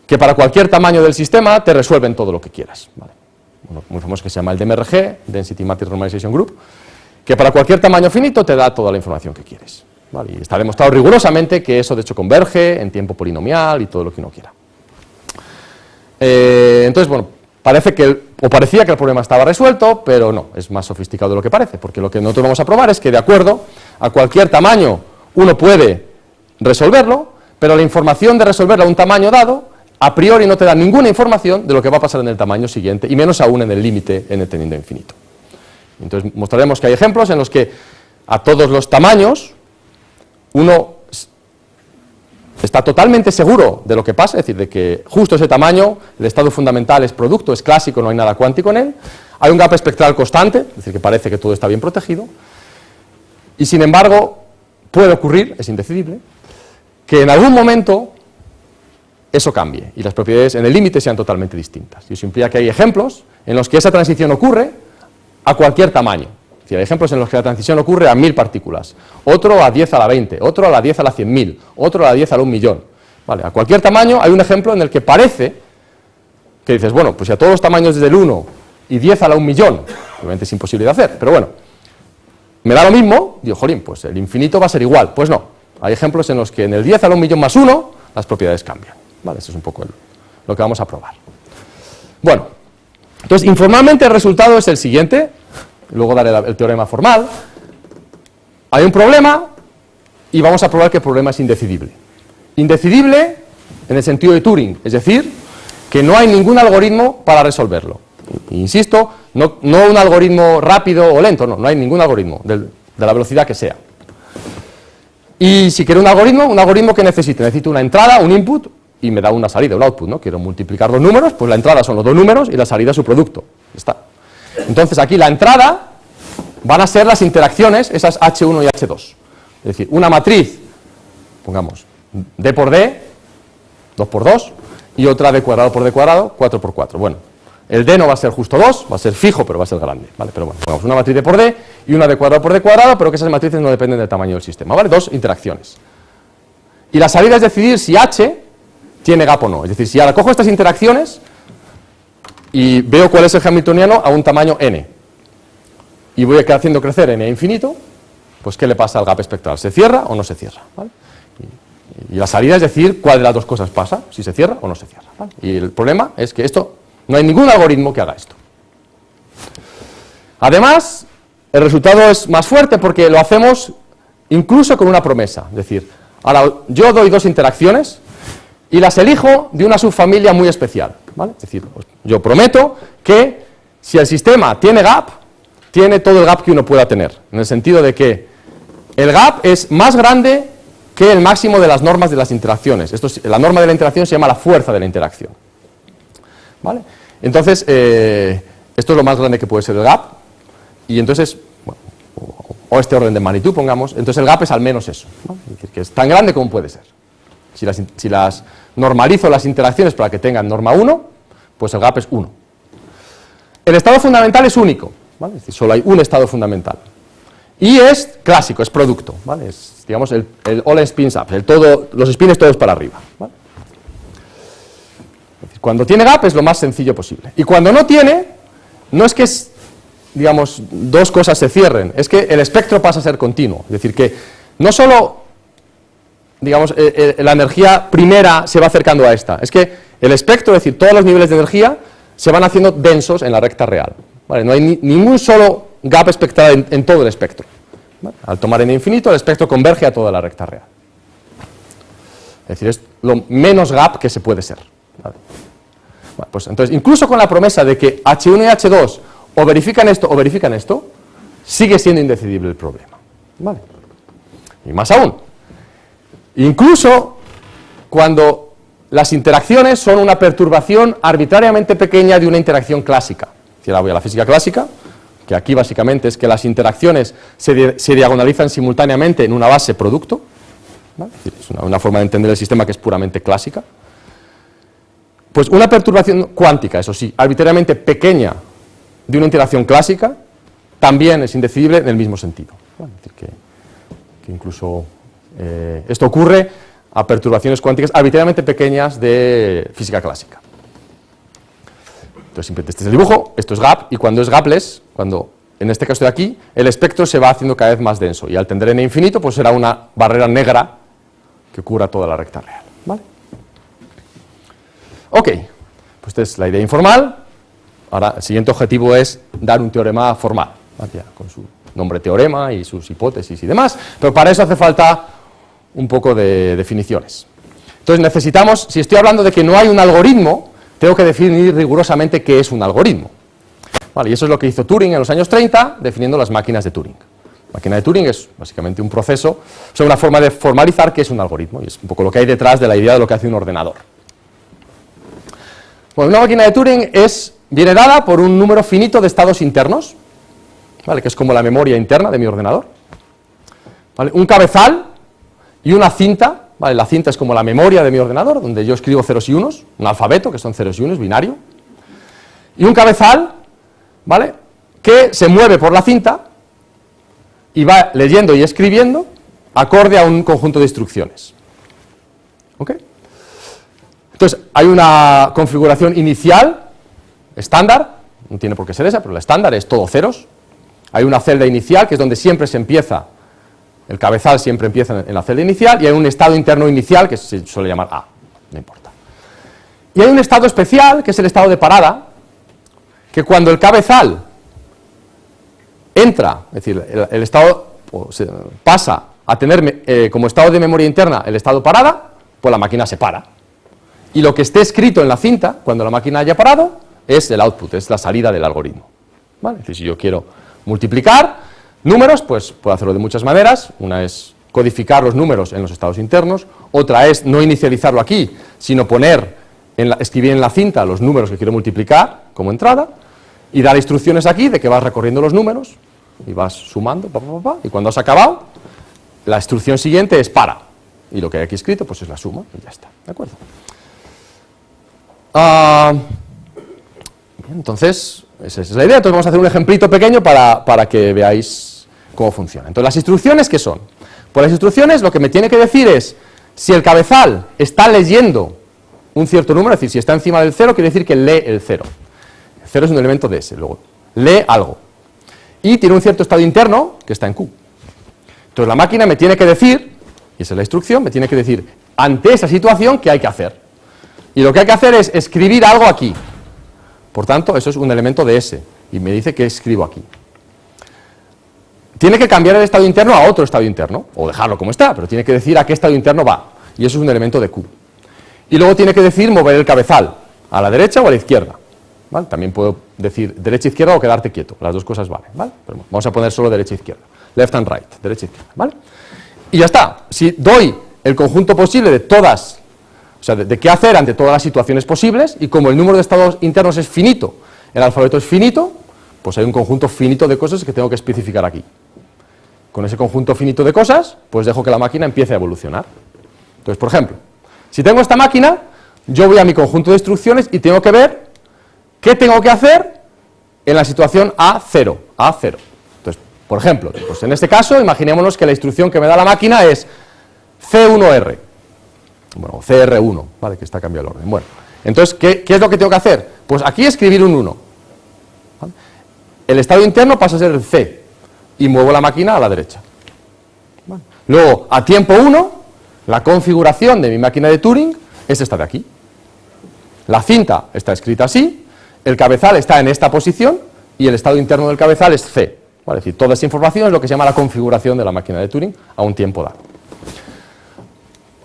que para cualquier tamaño del sistema te resuelven todo lo que quieras, ¿vale? Uno muy famoso que se llama el DMRG, Density Matrix Normalization Group, que para cualquier tamaño finito te da toda la información que quieres, ¿vale? Y está demostrado rigurosamente que eso de hecho converge en tiempo polinomial y todo lo que uno quiera. Entonces, bueno, parecía que el problema estaba resuelto, pero no, es más sofisticado de lo que parece, porque lo que nosotros vamos a probar es que de acuerdo a cualquier tamaño uno puede resolverlo, pero la información de resolverlo a un tamaño dado a priori no te da ninguna información de lo que va a pasar en el tamaño siguiente, y menos aún en el límite n teniendo a infinito. Entonces mostraremos que hay ejemplos en los que a todos los tamaños uno está totalmente seguro de lo que pasa, es decir, de que justo ese tamaño, el estado fundamental es producto, es clásico, no hay nada cuántico en él, hay un gap espectral constante, es decir, que parece que todo está bien protegido, y sin embargo puede ocurrir, es indecidible, que en algún momento eso cambie y las propiedades en el límite sean totalmente distintas. Y eso implica que hay ejemplos en los que esa transición ocurre a cualquier tamaño. Es decir, hay ejemplos en los que la transición ocurre a 1000 partículas, otro a 10 a la 20, otro a la 10 a la 100.000, otro a la 10 a la 1.000.000. ¿Vale? A cualquier tamaño hay un ejemplo en el que parece que dices, bueno, pues si a todos los tamaños desde el 1 y 10 a la 1.000.000, obviamente es imposible de hacer, pero bueno, me da lo mismo, digo, jolín, pues el infinito va a ser igual. Pues no, hay ejemplos en los que en el 10 a la 1.000.000 más 1 las propiedades cambian. Vale, eso es un poco lo que vamos a probar. Bueno, entonces informalmente el resultado es el siguiente, luego daré el teorema formal. Hay un problema y vamos a probar que el problema es indecidible. Indecidible en el sentido de Turing, es decir, que no hay ningún algoritmo para resolverlo. Insisto, no un algoritmo rápido o lento, no hay ningún algoritmo de la velocidad que sea. Y si quiero un algoritmo que necesito una entrada, un input, y me da una salida, un output, ¿no? Quiero multiplicar los números, pues la entrada son los dos números y la salida es su producto. Está. Entonces aquí la entrada van a ser las interacciones, esas H1 y H2. Es decir, una matriz, pongamos, D por D, 2 por 2, y otra D cuadrado por D cuadrado, 4 por 4. Bueno, el D no va a ser justo 2, va a ser fijo, pero va a ser grande, ¿vale? Pero bueno, pongamos una matriz D por D y una D cuadrado por D cuadrado, pero que esas matrices no dependen del tamaño del sistema, ¿vale? Dos interacciones. Y la salida es decidir si H tiene gap o no. Es decir, si ahora cojo estas interacciones y veo cuál es el hamiltoniano a un tamaño n, y voy haciendo crecer n a infinito, pues ¿qué le pasa al gap espectral? ¿Se cierra o no se cierra? ¿Vale? Y la salida es decir cuál de las dos cosas pasa, si se cierra o no se cierra, ¿vale? Y el problema es que esto, no hay ningún algoritmo que haga esto. Además, el resultado es más fuerte porque lo hacemos incluso con una promesa. Es decir, ahora yo doy dos interacciones y las elijo de una subfamilia muy especial, ¿vale? Es decir, pues yo prometo que si el sistema tiene gap, tiene todo el gap que uno pueda tener, en el sentido de que el gap es más grande que el máximo de las normas de las interacciones. La norma de la interacción se llama la fuerza de la interacción, ¿vale? Entonces, esto es lo más grande que puede ser el gap, y entonces, bueno, o este orden de magnitud, pongamos, entonces el gap es al menos eso, ¿no? Es decir, que es tan grande como puede ser. Si las normalizo las interacciones para que tengan norma 1, pues el gap es 1. El estado fundamental es único, ¿vale? Es decir, solo hay un estado fundamental. Y es clásico, es producto, ¿vale? Es, digamos, el all spins up, los spins todos para arriba, ¿vale? Es decir, cuando tiene gap es lo más sencillo posible. Y cuando no tiene, no es que digamos, dos cosas se cierren, es que el espectro pasa a ser continuo. Es decir, que no solo, digamos, la energía primera se va acercando a esta, es que el espectro, es decir, todos los niveles de energía se van haciendo densos en la recta real, ¿vale? No hay ningún solo gap espectral en todo el espectro, ¿vale? Al tomar n infinito, el espectro converge a toda la recta real. Es decir, es lo menos gap que se puede ser, ¿vale? Bueno, pues entonces, incluso con la promesa de que H1 y H2 o verifican esto, sigue siendo indecidible el problema, ¿vale? Y más aún, incluso cuando las interacciones son una perturbación arbitrariamente pequeña de una interacción clásica. Si ahora voy a la física clásica, que aquí básicamente es que las interacciones se diagonalizan simultáneamente en una base producto, ¿vale? Es decir, es una forma de entender el sistema que es puramente clásica. Pues una perturbación cuántica, eso sí, arbitrariamente pequeña de una interacción clásica, también es indecidible en el mismo sentido. ¿Vale? Es decir, que incluso esto ocurre a perturbaciones cuánticas arbitrariamente pequeñas de física clásica. Entonces, simplemente este es el dibujo, esto es gap, y cuando es gapless, cuando en este caso de aquí, el espectro se va haciendo cada vez más denso, y al tender n infinito, pues será una barrera negra que cubra toda la recta real. ¿Vale? Ok, pues esta es la idea informal. Ahora, el siguiente objetivo es dar un teorema formal, ¿vale? Ya, con su nombre teorema y sus hipótesis y demás, pero para eso hace falta un poco de definiciones. Entonces necesitamos, si estoy hablando de que no hay un algoritmo, tengo que definir rigurosamente qué es un algoritmo. Vale, y eso es lo que hizo Turing en los años 30, definiendo las máquinas de Turing. La máquina de Turing es básicamente un proceso, o sea, una forma de formalizar qué es un algoritmo, y es un poco lo que hay detrás de la idea de lo que hace un ordenador. Bueno, una máquina de Turing viene dada por un número finito de estados internos, ¿vale? Que es como la memoria interna de mi ordenador, ¿vale? Un cabezal y una cinta, ¿vale? La cinta es como la memoria de mi ordenador, donde yo escribo ceros y unos, un alfabeto, que son ceros y unos, binario, y un cabezal, ¿vale? Que se mueve por la cinta y va leyendo y escribiendo acorde a un conjunto de instrucciones. ¿Ok? Entonces, hay una configuración inicial, estándar, no tiene por qué ser esa, pero la estándar es todo ceros. Hay una celda inicial, que es donde siempre se empieza, el cabezal siempre empieza en la celda inicial, y hay un estado interno inicial, que se suele llamar A, no importa. Y hay un estado especial, que es el estado de parada, que cuando el cabezal entra, es decir, el estado pasa a tener como estado de memoria interna el estado parada, pues la máquina se para. Y lo que esté escrito en la cinta, cuando la máquina haya parado, es el output, es la salida del algoritmo. ¿Vale? Es decir, si yo quiero multiplicar números, pues puedo hacerlo de muchas maneras. Una es codificar los números en los estados internos, otra es no inicializarlo aquí, sino escribir en la cinta los números que quiero multiplicar como entrada, y dar instrucciones aquí de que vas recorriendo los números, y vas sumando, y cuando has acabado, la instrucción siguiente es para, y lo que hay aquí escrito pues es la suma, y ya está, ¿de acuerdo? Entonces, esa es la idea. Entonces vamos a hacer un ejemplito pequeño para que veáis cómo funciona. Entonces, las instrucciones, ¿qué son? Pues las instrucciones lo que me tiene que decir es, si el cabezal está leyendo un cierto número, es decir, si está encima del 0, quiere decir que lee el 0. El 0 es un elemento de S, luego lee algo. Y tiene un cierto estado interno que está en Q. Entonces la máquina me tiene que decir, y esa es la instrucción, me tiene que decir, ante esa situación, ¿qué hay que hacer? Y lo que hay que hacer es escribir algo aquí. Por tanto, eso es un elemento de S, y me dice que escribo aquí. Tiene que cambiar el estado interno a otro estado interno, o dejarlo como está, pero tiene que decir a qué estado interno va, y eso es un elemento de Q. Y luego tiene que decir mover el cabezal, a la derecha o a la izquierda. ¿Vale? También puedo decir derecha, izquierda o quedarte quieto, las dos cosas valen, ¿vale? Pero vamos a poner solo derecha, izquierda, left and right, derecha, izquierda, ¿vale? Y ya está. Si doy el conjunto posible de todas, o sea, de qué hacer ante todas las situaciones posibles, y como el número de estados internos es finito, el alfabeto es finito, pues hay un conjunto finito de cosas que tengo que especificar aquí. Con ese conjunto finito de cosas, pues dejo que la máquina empiece a evolucionar. Entonces, por ejemplo, si tengo esta máquina, yo voy a mi conjunto de instrucciones y tengo que ver qué tengo que hacer en la situación A0. Entonces, por ejemplo, pues en este caso, imaginémonos que la instrucción que me da la máquina es C1R. Bueno, CR1, ¿vale? Que está cambiado el orden. Bueno, entonces, ¿qué es lo que tengo que hacer? Pues aquí escribir un 1. ¿Vale? El estado interno pasa a ser el C, y muevo la máquina a la derecha. ¿Vale? Luego, a tiempo 1, la configuración de mi máquina de Turing es esta de aquí. La cinta está escrita así, el cabezal está en esta posición, y el estado interno del cabezal es C. ¿Vale? Es decir, toda esa información es lo que se llama la configuración de la máquina de Turing a un tiempo dado.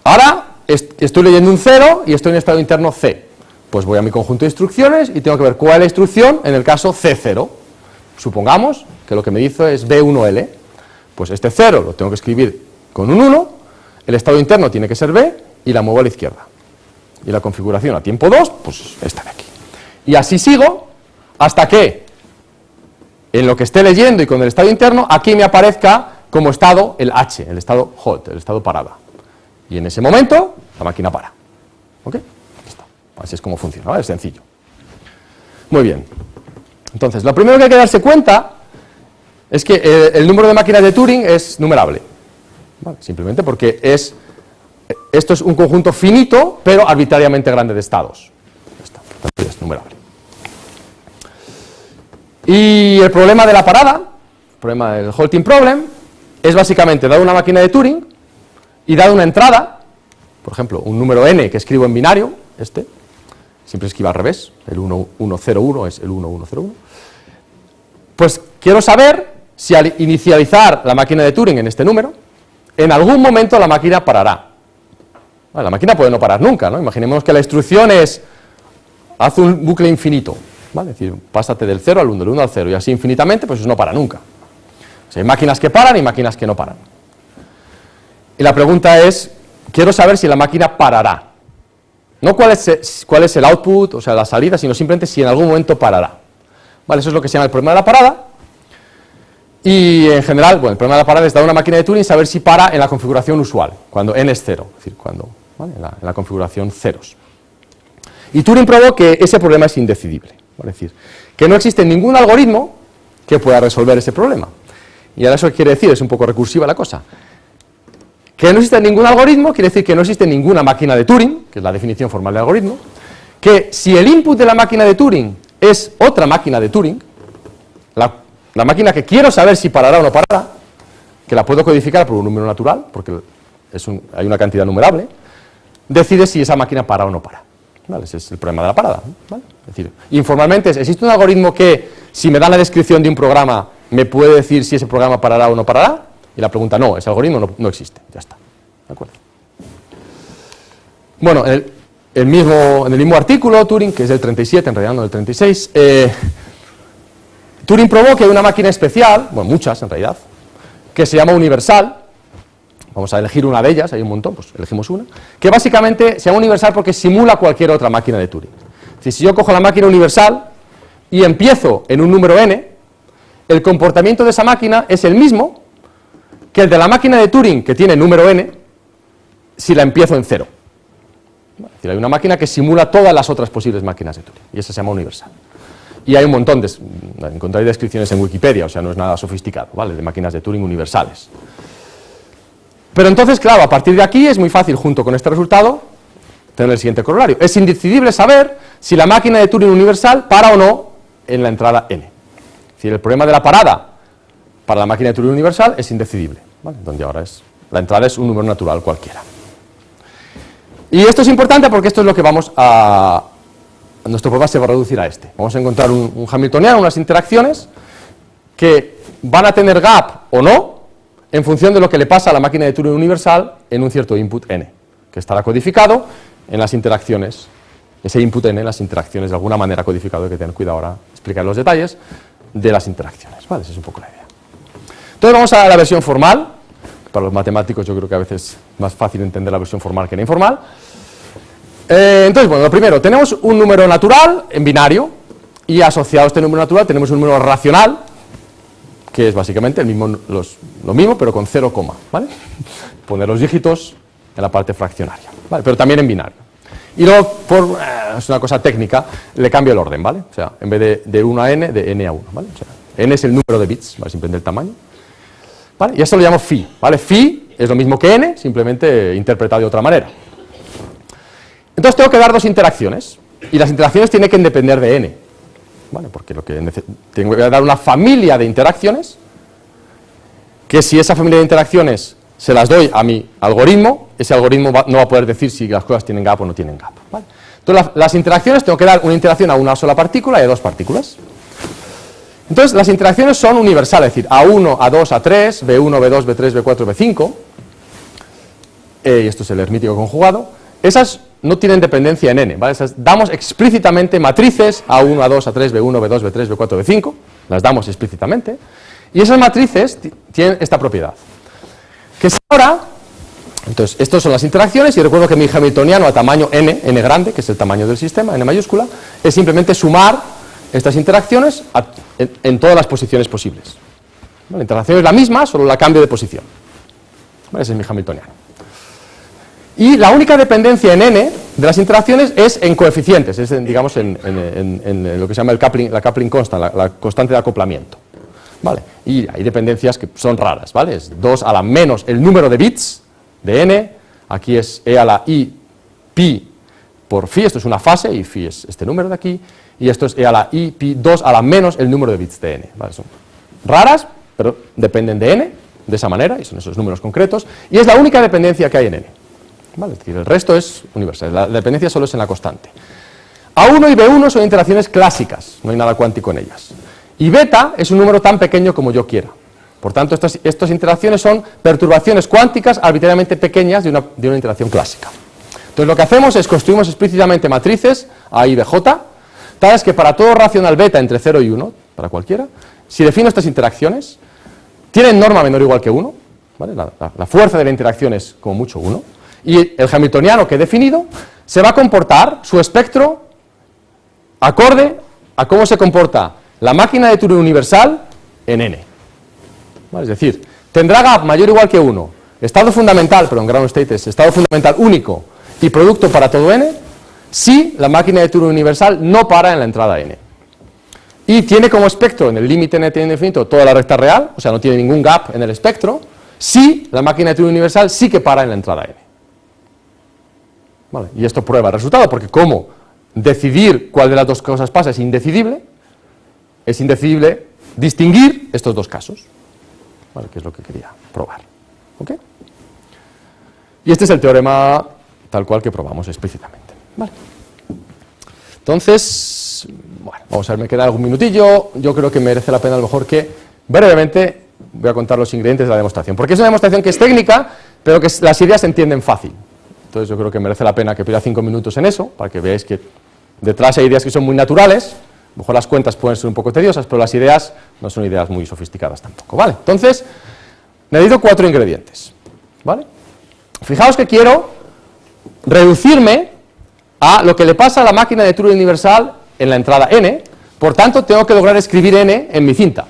Ahora estoy leyendo un 0 y estoy en estado interno C. Pues voy a mi conjunto de instrucciones y tengo que ver cuál es la instrucción en el caso C0. Supongamos que lo que me dice es B1L. Pues este 0 lo tengo que escribir con un 1, el estado interno tiene que ser B y la muevo a la izquierda. Y la configuración a tiempo 2, pues esta de aquí. Y así sigo hasta que en lo que esté leyendo y con el estado interno, aquí me aparezca como estado el H, el estado halt, el estado parada. Y en ese momento, la máquina para. ¿Ok? Ya está. Así es como funciona, ¿vale? Es sencillo. Muy bien. Entonces, lo primero que hay que darse cuenta es que el número de máquinas de Turing es numerable. ¿Vale? Simplemente porque esto es un conjunto finito, pero arbitrariamente grande de estados. Ya está. Entonces, es numerable. Y el problema de la parada, el problema del halting problem, es básicamente dado una máquina de Turing y dado una entrada, por ejemplo, un número n que escribo en binario, siempre escribo al revés, el 1101 es el 1101, pues quiero saber si al inicializar la máquina de Turing en este número, en algún momento la máquina parará. Vale, la máquina puede no parar nunca, ¿no? Imaginemos que la instrucción es, haz un bucle infinito, ¿vale? Es decir, pásate del 0 al 1, del 1 al 0, y así infinitamente, pues eso no para nunca. O sea, hay máquinas que paran y máquinas que no paran. Y la pregunta es, quiero saber si la máquina parará. No cuál es el output, o sea, la salida, sino simplemente si en algún momento parará. Vale, eso es lo que se llama el problema de la parada. Y en general, bueno, el problema de la parada es dar una máquina de Turing y saber si para en la configuración usual, cuando n es 0, es decir, cuando, ¿vale? en la configuración ceros. Y Turing probó que ese problema es indecidible, ¿vale? Es decir, que no existe ningún algoritmo que pueda resolver ese problema. Y ahora eso qué quiere decir, es un poco recursiva la cosa. Que no existe ningún algoritmo quiere decir que no existe ninguna máquina de Turing, que es la definición formal de algoritmo, que si el input de la máquina de Turing es otra máquina de Turing, la máquina que quiero saber si parará o no parará, que la puedo codificar por un número natural, porque hay una cantidad numerable, decide si esa máquina para o no para. ¿Vale? Ese es el problema de la parada, ¿vale? Es decir, informalmente, ¿existe un algoritmo que, si me da la descripción de un programa, me puede decir si ese programa parará o no parará? Y la pregunta, no, ese algoritmo no existe, ya está. ¿De acuerdo? Bueno, en el mismo artículo, Turing, que es del 37, en realidad no del 36, Turing probó que hay una máquina especial, bueno, muchas en realidad, que se llama universal. Vamos a elegir una de ellas, hay un montón, pues elegimos una, que básicamente se llama universal porque simula cualquier otra máquina de Turing. Es decir, si yo cojo la máquina universal y empiezo en un número n, el comportamiento de esa máquina es el mismo que el de la máquina de Turing que tiene número n, si la empiezo en 0. Es decir, hay una máquina que simula todas las otras posibles máquinas de Turing, y esa se llama universal. Y hay un montón encontráis descripciones en Wikipedia, o sea, no es nada sofisticado, ¿vale?, de máquinas de Turing universales. Pero entonces, claro, a partir de aquí es muy fácil, junto con este resultado, tener el siguiente corolario. Es indecidible saber si la máquina de Turing universal para o no en la entrada n. Es decir, el problema de la parada para la máquina de Turing universal es indecidible, ¿vale?, donde ahora la entrada es un número natural cualquiera. Y esto es importante porque esto es lo que nuestro problema se va a reducir a este. Vamos a encontrar un hamiltoniano, unas interacciones que van a tener gap o no en función de lo que le pasa a la máquina de Turing universal en un cierto input n, que estará codificado en las interacciones, ese input n en las interacciones de alguna manera codificado, hay que tener cuidado ahora explicar los detalles de las interacciones, ¿vale? Esa es un poco la idea. Entonces vamos a la versión formal. Para los matemáticos yo creo que a veces es más fácil entender la versión formal que la informal. Entonces, bueno, lo primero, tenemos un número natural en binario y asociado a este número natural tenemos un número racional, que es básicamente lo mismo, pero con 0, ¿vale? Poner los dígitos en la parte fraccionaria, ¿vale?, pero también en binario. Y luego, es una cosa técnica, le cambio el orden, ¿vale? O sea, en vez de 1 a n, de n a 1, ¿vale? O sea, n es el número de bits, ¿vale?, simplemente el tamaño, ¿vale? Y esto lo llamo phi, ¿vale? Phi es lo mismo que n, simplemente interpretado de otra manera. Entonces tengo que dar dos interacciones, y las interacciones tienen que depender de n, ¿vale? Porque tengo que dar una familia de interacciones, que si esa familia de interacciones se las doy a mi algoritmo, ese algoritmo no va a poder decir si las cosas tienen gap o no tienen gap, ¿vale? Entonces las interacciones, tengo que dar una interacción a una sola partícula y a dos partículas. Entonces las interacciones son universales, es decir, A1, A2, A3, B1, B2, B3, B4, B5, y esto es el hermítico conjugado. Esas no tienen dependencia en n, ¿vale? Esas damos explícitamente matrices A1, A2, A3, B1, B2, B3, B4, B5, las damos explícitamente, y esas matrices tienen esta propiedad, que si ahora, entonces, estas son las interacciones, y recuerdo que mi hamiltoniano a tamaño n grande, que es el tamaño del sistema, n mayúscula, es simplemente sumar estas interacciones en todas las posiciones posibles. ¿Vale? La interacción es la misma, solo la cambio de posición. ¿Vale? Ese es mi hamiltoniano. Y la única dependencia en n de las interacciones es en coeficientes, es digamos en lo que se llama la coupling constant, la constante de acoplamiento. ¿Vale? Y hay dependencias que son raras, ¿vale? Es 2 a la menos el número de bits de n, aquí es e a la i pi por phi, esto es una fase y phi es este número de aquí, y esto es e a la i pi 2 a la menos el número de bits de n, ¿vale? Son raras, pero dependen de n, de esa manera, y son esos números concretos, y es la única dependencia que hay en n, ¿vale? Es decir, el resto es universal, la dependencia solo es en la constante. A1 y B1 son interacciones clásicas, no hay nada cuántico en ellas. Y beta es un número tan pequeño como yo quiera. Por tanto, estas interacciones son perturbaciones cuánticas arbitrariamente pequeñas de una interacción clásica. Entonces, lo que hacemos es construimos explícitamente matrices A y BJ, tales que para todo racional beta entre 0 y 1, para cualquiera, si defino estas interacciones, tienen norma menor o igual que 1, ¿vale? La fuerza de la interacción es como mucho 1, y el hamiltoniano que he definido se va a comportar, su espectro, acorde a cómo se comporta la máquina de Turing universal en n. ¿Vale? Es decir, tendrá gap mayor o igual que 1, estado fundamental, pero en ground state es estado fundamental único y producto para todo n, si la máquina de Turing universal no para en la entrada n. Y tiene como espectro en el límite n tiene infinito toda la recta real, o sea, no tiene ningún gap en el espectro, si la máquina de Turing universal sí que para en la entrada n. ¿Vale? Y esto prueba el resultado, porque como decidir cuál de las dos cosas pasa es indecidible distinguir estos dos casos, ¿vale? Que es lo que quería probar. ¿Ok? Y este es el teorema tal cual que probamos explícitamente. ¿Vale? Entonces, bueno, vamos a ver, me queda algún minutillo, yo creo que merece la pena a lo mejor que brevemente voy a contar los ingredientes de la demostración, porque es una demostración que es técnica, pero que las ideas se entienden fácil. Entonces yo creo que merece la pena que pierda 5 minutos en eso, para que veáis que detrás hay ideas que son muy naturales. A lo mejor las cuentas pueden ser un poco tediosas, pero las ideas no son ideas muy sofisticadas tampoco, ¿vale? Entonces, necesito 4 ingredientes, ¿vale? Fijaos que quiero reducirme a lo que le pasa a la máquina de Turing universal en la entrada n, por tanto tengo que lograr escribir n en mi cinta.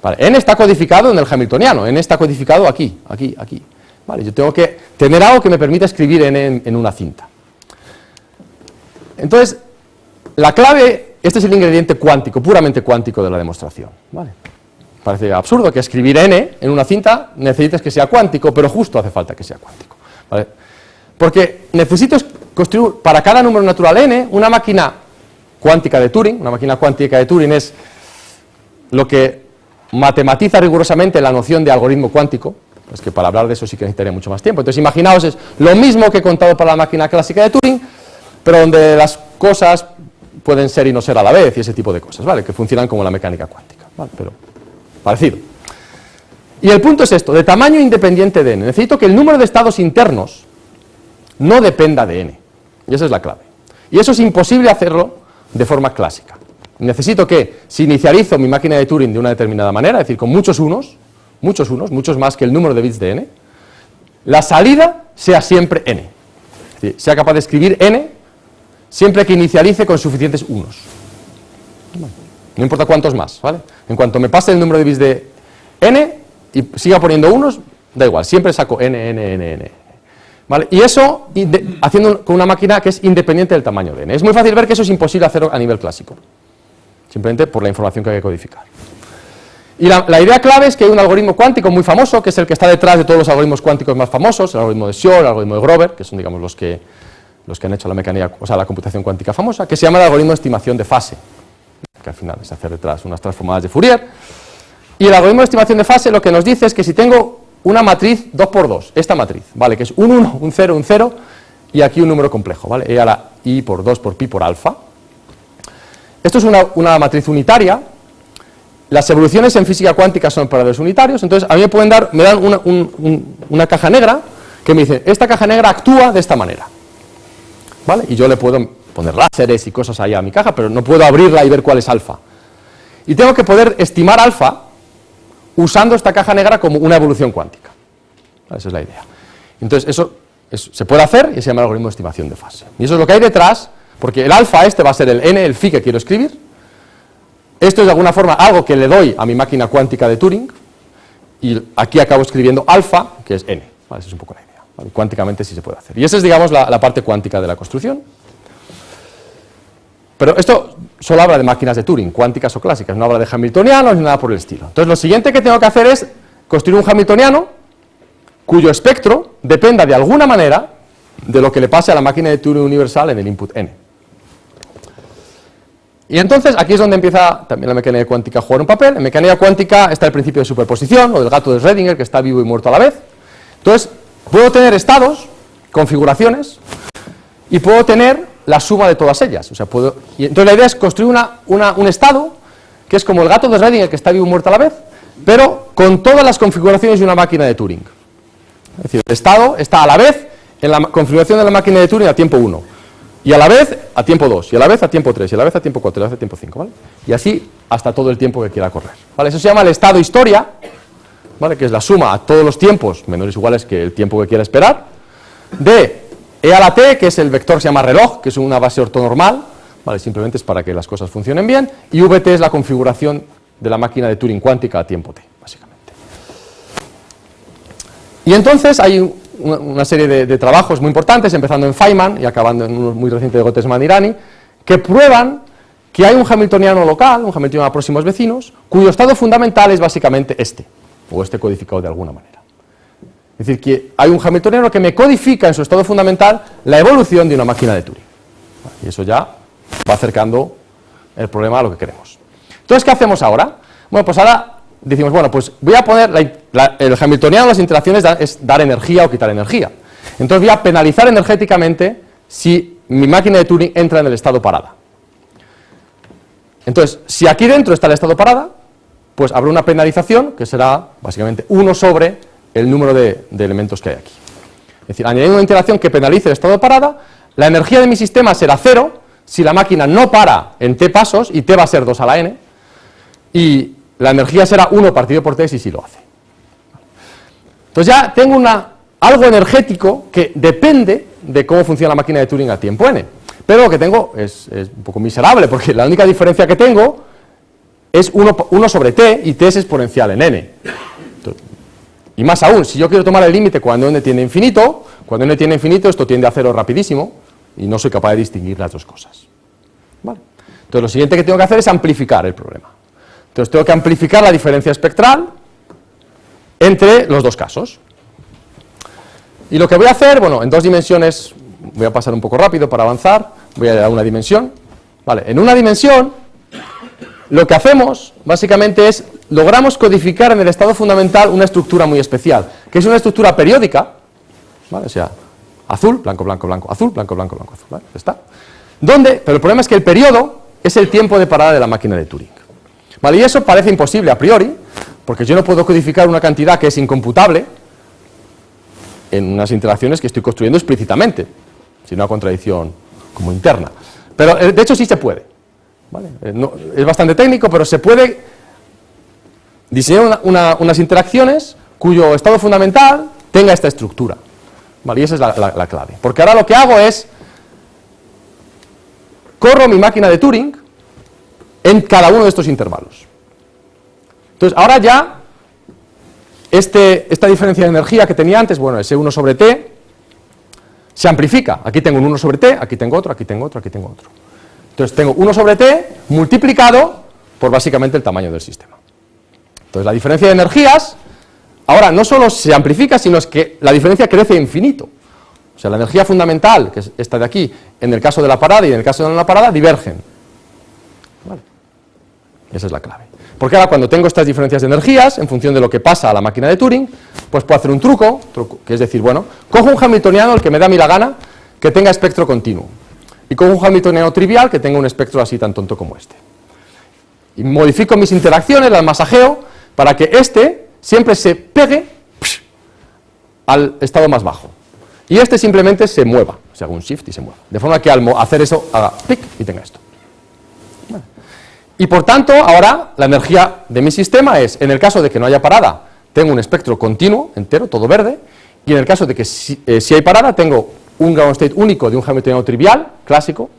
Vale, n está codificado en el hamiltoniano, n está codificado aquí, aquí, aquí. Vale, yo tengo que tener algo que me permita escribir n en una cinta. Entonces, la clave, este es el ingrediente cuántico, puramente cuántico de la demostración. ¿Vale? Parece absurdo que escribir n en una cinta necesites que sea cuántico, pero justo hace falta que sea cuántico. ¿Vale? Porque necesito construir para cada número natural n una máquina cuántica de Turing. Una máquina cuántica de Turing es lo que matematiza rigurosamente la noción de algoritmo cuántico. Es que para hablar de eso sí que necesitaría mucho más tiempo. Entonces imaginaos, es lo mismo que he contado para la máquina clásica de Turing, pero donde las cosas pueden ser y no ser a la vez y ese tipo de cosas, ¿vale? Que funcionan como la mecánica cuántica, ¿vale? Pero parecido. Y el punto es esto, de tamaño independiente de n. Necesito que el número de estados internos no dependa de n. Y esa es la clave. Y eso es imposible hacerlo de forma clásica. Necesito que, si inicializo mi máquina de Turing de una determinada manera, es decir, con muchos unos, muchos más que el número de bits de n, la salida sea siempre n. Es decir, sea capaz de escribir n siempre que inicialice con suficientes unos. No importa cuántos más, ¿vale? En cuanto me pase el número de bits de n y siga poniendo unos, da igual, siempre saco n. ¿Vale? Y eso haciendo con una máquina que es independiente del tamaño de n. Es muy fácil ver que eso es imposible hacerlo a nivel clásico, simplemente por la información que hay que codificar. Y la idea clave es que hay un algoritmo cuántico muy famoso, que es el que está detrás de todos los algoritmos cuánticos más famosos, el algoritmo de Shor, el algoritmo de Grover, que son, digamos, los que han hecho la mecánica, o sea, la computación cuántica famosa, que se llama el algoritmo de estimación de fase, que al final es hacer detrás unas transformadas de Fourier. Y el algoritmo de estimación de fase lo que nos dice es que si tengo una matriz 2×2, esta matriz, ¿vale? Que es un 1, un 0, un 0, y aquí un número complejo, ¿vale? E a la i por 2 por pi por alfa. Esto es una matriz unitaria. Las evoluciones en física cuántica son operadores unitarios, entonces a mí me dan una caja negra que me dice, esta caja negra actúa de esta manera, ¿vale? Y yo le puedo poner láseres y cosas ahí a mi caja, pero no puedo abrirla y ver cuál es alfa. Y tengo que poder estimar alfa usando esta caja negra como una evolución cuántica. Esa es la idea. Entonces eso se puede hacer y se llama el algoritmo de estimación de fase. Y eso es lo que hay detrás, porque el alfa este va a ser el n, el phi que quiero escribir. Esto es de alguna forma algo que le doy a mi máquina cuántica de Turing, y aquí acabo escribiendo alfa, que es n. ¿Vale? Esa es un poco la idea. ¿vale? Cuánticamente sí se puede hacer. Y esa es, digamos, la parte cuántica de la construcción. Pero esto solo habla de máquinas de Turing, cuánticas o clásicas, no habla de hamiltonianos ni nada por el estilo. Entonces lo siguiente que tengo que hacer es construir un hamiltoniano cuyo espectro dependa de alguna manera de lo que le pase a la máquina de Turing universal en el input n. Y entonces aquí es donde empieza también la mecánica cuántica a jugar un papel. En mecánica cuántica está el principio de superposición, o del gato de Schrödinger, que está vivo y muerto a la vez. Entonces puedo tener estados, configuraciones, y puedo tener la suma de todas ellas. O sea, y entonces la idea es construir un estado que es como el gato de Schrödinger, que está vivo y muerto a la vez, pero con todas las configuraciones de una máquina de Turing. Es decir, el estado está a la vez en la configuración de la máquina de Turing a tiempo 1, y a la vez a tiempo 2, y a la vez a tiempo 3, y a la vez a tiempo 4, y a la vez a tiempo 5, ¿vale? Y así hasta todo el tiempo que quiera correr, ¿vale? Eso se llama el estado historia, ¿vale? Que es la suma a todos los tiempos menores o iguales que el tiempo que quiera esperar, de e a la t, que es el vector que se llama reloj, que es una base ortonormal, ¿vale? Simplemente es para que las cosas funcionen bien, y vt es la configuración de la máquina de Turing cuántica a tiempo t, básicamente. Y entonces hay una serie de trabajos muy importantes, empezando en Feynman y acabando en uno muy reciente de Gottesman-Irani, que prueban que hay un hamiltoniano local, un hamiltoniano a próximos vecinos, cuyo estado fundamental es básicamente este, o este codificado de alguna manera. Es decir, que hay un hamiltoniano que me codifica en su estado fundamental la evolución de una máquina de Turing. Y eso ya va acercando el problema a lo que queremos. Entonces, ¿qué hacemos ahora? Bueno, pues ahora decimos, bueno, pues voy a poner el hamiltoniano en las interacciones es dar energía o quitar energía. Entonces voy a penalizar energéticamente si mi máquina de Turing entra en el estado parada. Entonces, si aquí dentro está el estado parada, pues habrá una penalización que será básicamente 1 sobre el número de elementos que hay aquí. Es decir, añadiendo una interacción que penalice el estado parada, la energía de mi sistema será 0 si la máquina no para en t pasos, y t va a ser 2 a la n, y la energía será 1 partido por t si sí lo hace. Entonces ya tengo algo energético que depende de cómo funciona la máquina de Turing a tiempo n. Pero lo que tengo es un poco miserable, porque la única diferencia que tengo es 1 sobre t, y t es exponencial en n. Entonces, y más aún, si yo quiero tomar el límite cuando n tiende a infinito, cuando n tiende a infinito esto tiende a 0 rapidísimo, y no soy capaz de distinguir las dos cosas. ¿Vale? Entonces lo siguiente que tengo que hacer es amplificar el problema. Entonces tengo que amplificar la diferencia espectral entre los dos casos. Y lo que voy a hacer, bueno, en 2 dimensiones, voy a pasar un poco rápido para avanzar, voy a dar una dimensión. Vale, en una dimensión, lo que hacemos, básicamente, es, logramos codificar en el estado fundamental una estructura muy especial, que es una estructura periódica, ¿vale? O sea, azul, blanco, blanco, blanco, azul, blanco, blanco, blanco, azul, ¿vale? Está. Pero el problema es que el periodo es el tiempo de parada de la máquina de Turing. ¿Vale? Y eso parece imposible a priori, porque yo no puedo codificar una cantidad que es incomputable en unas interacciones que estoy construyendo explícitamente, sino una contradicción como interna. Pero de hecho sí se puede, ¿vale? Es bastante técnico, pero se puede diseñar unas interacciones cuyo estado fundamental tenga esta estructura, ¿vale? Y esa es la clave, porque ahora lo que hago es corro mi máquina de Turing en cada uno de estos intervalos. Entonces ahora ya esta diferencia de energía que tenía antes, bueno, ese 1 sobre t se amplifica. Aquí tengo un 1 sobre t, aquí tengo otro, aquí tengo otro, aquí tengo otro. Entonces tengo 1 sobre t multiplicado por básicamente el tamaño del sistema. Entonces la diferencia de energías ahora no solo se amplifica, sino es que la diferencia crece a infinito. O sea, la energía fundamental, que es esta de aquí, en el caso de la parada y en el caso de la parada, divergen. ¿Vale? Esa es la clave. Porque ahora cuando tengo estas diferencias de energías, en función de lo que pasa a la máquina de Turing, pues puedo hacer un truco, que es decir, bueno, cojo un hamiltoniano, el que me da a mí la gana, que tenga espectro continuo. Y cojo un hamiltoniano trivial que tenga un espectro así tan tonto como este. Y modifico mis interacciones, las masajeo, para que este siempre se pegue al estado más bajo. Y este simplemente se mueva, o sea, hago un shift y se mueva. De forma que al hacer eso haga pic y tenga esto. Vale. Y por tanto, ahora la energía de mi sistema es, en el caso de que no haya parada, tengo un espectro continuo, entero, todo verde, y en el caso de que si hay parada, tengo un ground state único de un hamiltoniano trivial, clásico,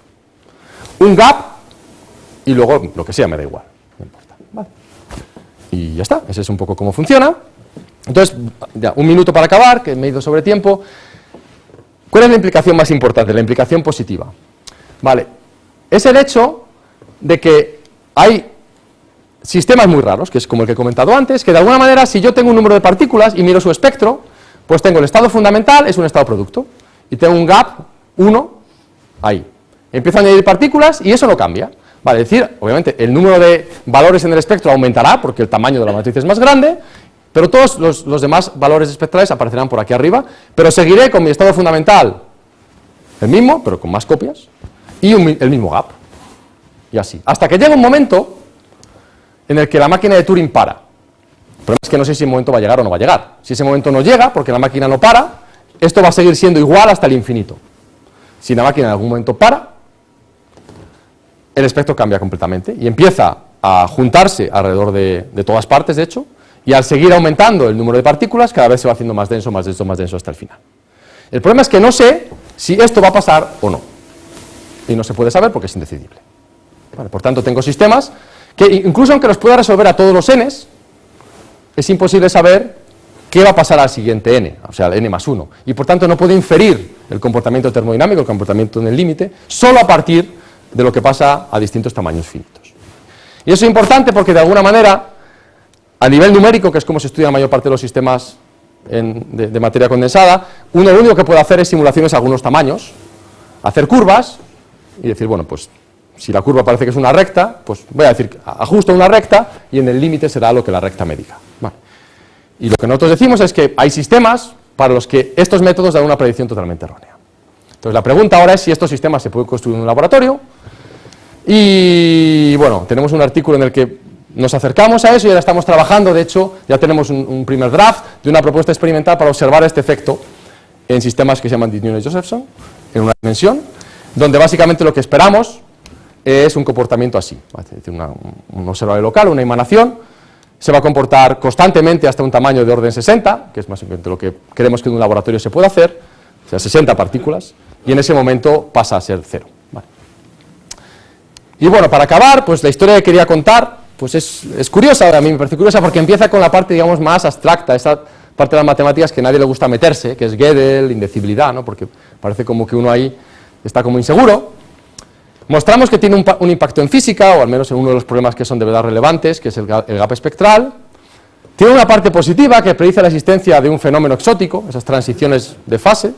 un gap, y luego lo que sea, me da igual, no importa. Vale. Y ya está, ese es un poco cómo funciona. Entonces, ya, un minuto para acabar, que me he ido sobre tiempo. ¿Cuál es la implicación más importante? La implicación positiva. Vale, es el hecho de que hay sistemas muy raros, que es como el que he comentado antes, que de alguna manera, si yo tengo un número de partículas y miro su espectro, pues tengo el estado fundamental, es un estado producto, y tengo un gap 1 ahí. Empiezo a añadir partículas y eso no cambia. Vale, es decir, obviamente el número de valores en el espectro aumentará porque el tamaño de la matriz es más grande, pero todos los demás valores espectrales aparecerán por aquí arriba, pero seguiré con mi estado fundamental el mismo, pero con más copias, y el mismo gap, y así. Hasta que llega un momento en el que la máquina de Turing para. El problema es que no sé si ese momento va a llegar o no va a llegar. Si ese momento no llega, porque la máquina no para, esto va a seguir siendo igual hasta el infinito. Si la máquina en algún momento para, el espectro cambia completamente y empieza a juntarse alrededor de todas partes, de hecho, y al seguir aumentando el número de partículas, cada vez se va haciendo más denso, más denso, más denso hasta el final. El problema es que no sé si esto va a pasar o no. Y no se puede saber porque es indecidible. Vale, por tanto, tengo sistemas que incluso aunque los pueda resolver a todos los n's, es imposible saber qué va a pasar al siguiente n, o sea, al n más 1. Y por tanto no puedo inferir el comportamiento termodinámico, el comportamiento en el límite, solo a partir de lo que pasa a distintos tamaños finitos. Y eso es importante porque de alguna manera, a nivel numérico, que es como se estudia la mayor parte de los sistemas de materia condensada, uno lo único que puede hacer es simulaciones a algunos tamaños, hacer curvas y decir, bueno, pues si la curva parece que es una recta, pues voy a decir, ajusto una recta y en el límite será lo que la recta me diga. Vale. Y lo que nosotros decimos es que hay sistemas para los que estos métodos dan una predicción totalmente errónea. Entonces la pregunta ahora es si estos sistemas se pueden construir en un laboratorio y bueno, tenemos un artículo en el que nos acercamos a eso y ahora estamos trabajando, de hecho ya tenemos un primer draft de una propuesta experimental para observar este efecto en sistemas que se llaman Newton-Josephson en una dimensión, donde básicamente lo que esperamos es un comportamiento así, es decir, un observador local, una emanación, se va a comportar constantemente hasta un tamaño de orden 60, que es más o menos lo que creemos que en un laboratorio se puede hacer, o sea, 60 partículas, y en ese momento pasa a ser 0. Vale. Y bueno, para acabar, pues la historia que quería contar, pues es curiosa, a mí me parece curiosa porque empieza con la parte, digamos, más abstracta, esa parte de las matemáticas que a nadie le gusta meterse, que es Gödel, indecibilidad, ¿no? Porque parece como que uno ahí está como inseguro. Mostramos que tiene un impacto en física, o al menos en uno de los problemas que son de verdad relevantes, que es el gap espectral. Tiene una parte positiva que predice la existencia de un fenómeno exótico, esas transiciones de fase,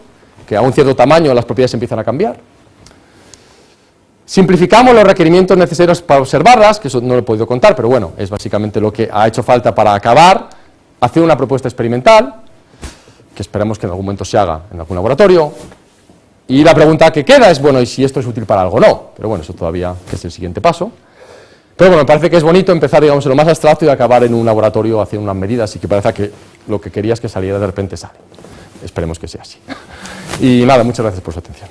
que a un cierto tamaño las propiedades empiezan a cambiar. Simplificamos los requerimientos necesarios para observarlas, que eso no lo he podido contar, pero bueno, es básicamente lo que ha hecho falta para acabar, hacer una propuesta experimental, que esperamos que en algún momento se haga en algún laboratorio. Y la pregunta que queda es, bueno, ¿y si esto es útil para algo o no? Pero bueno, eso todavía es el siguiente paso. Pero bueno, me parece que es bonito empezar, digamos, en lo más abstracto y acabar en un laboratorio haciendo unas medidas y que parece que lo que querías que saliera de repente sale. Esperemos que sea así. Y nada, muchas gracias por su atención.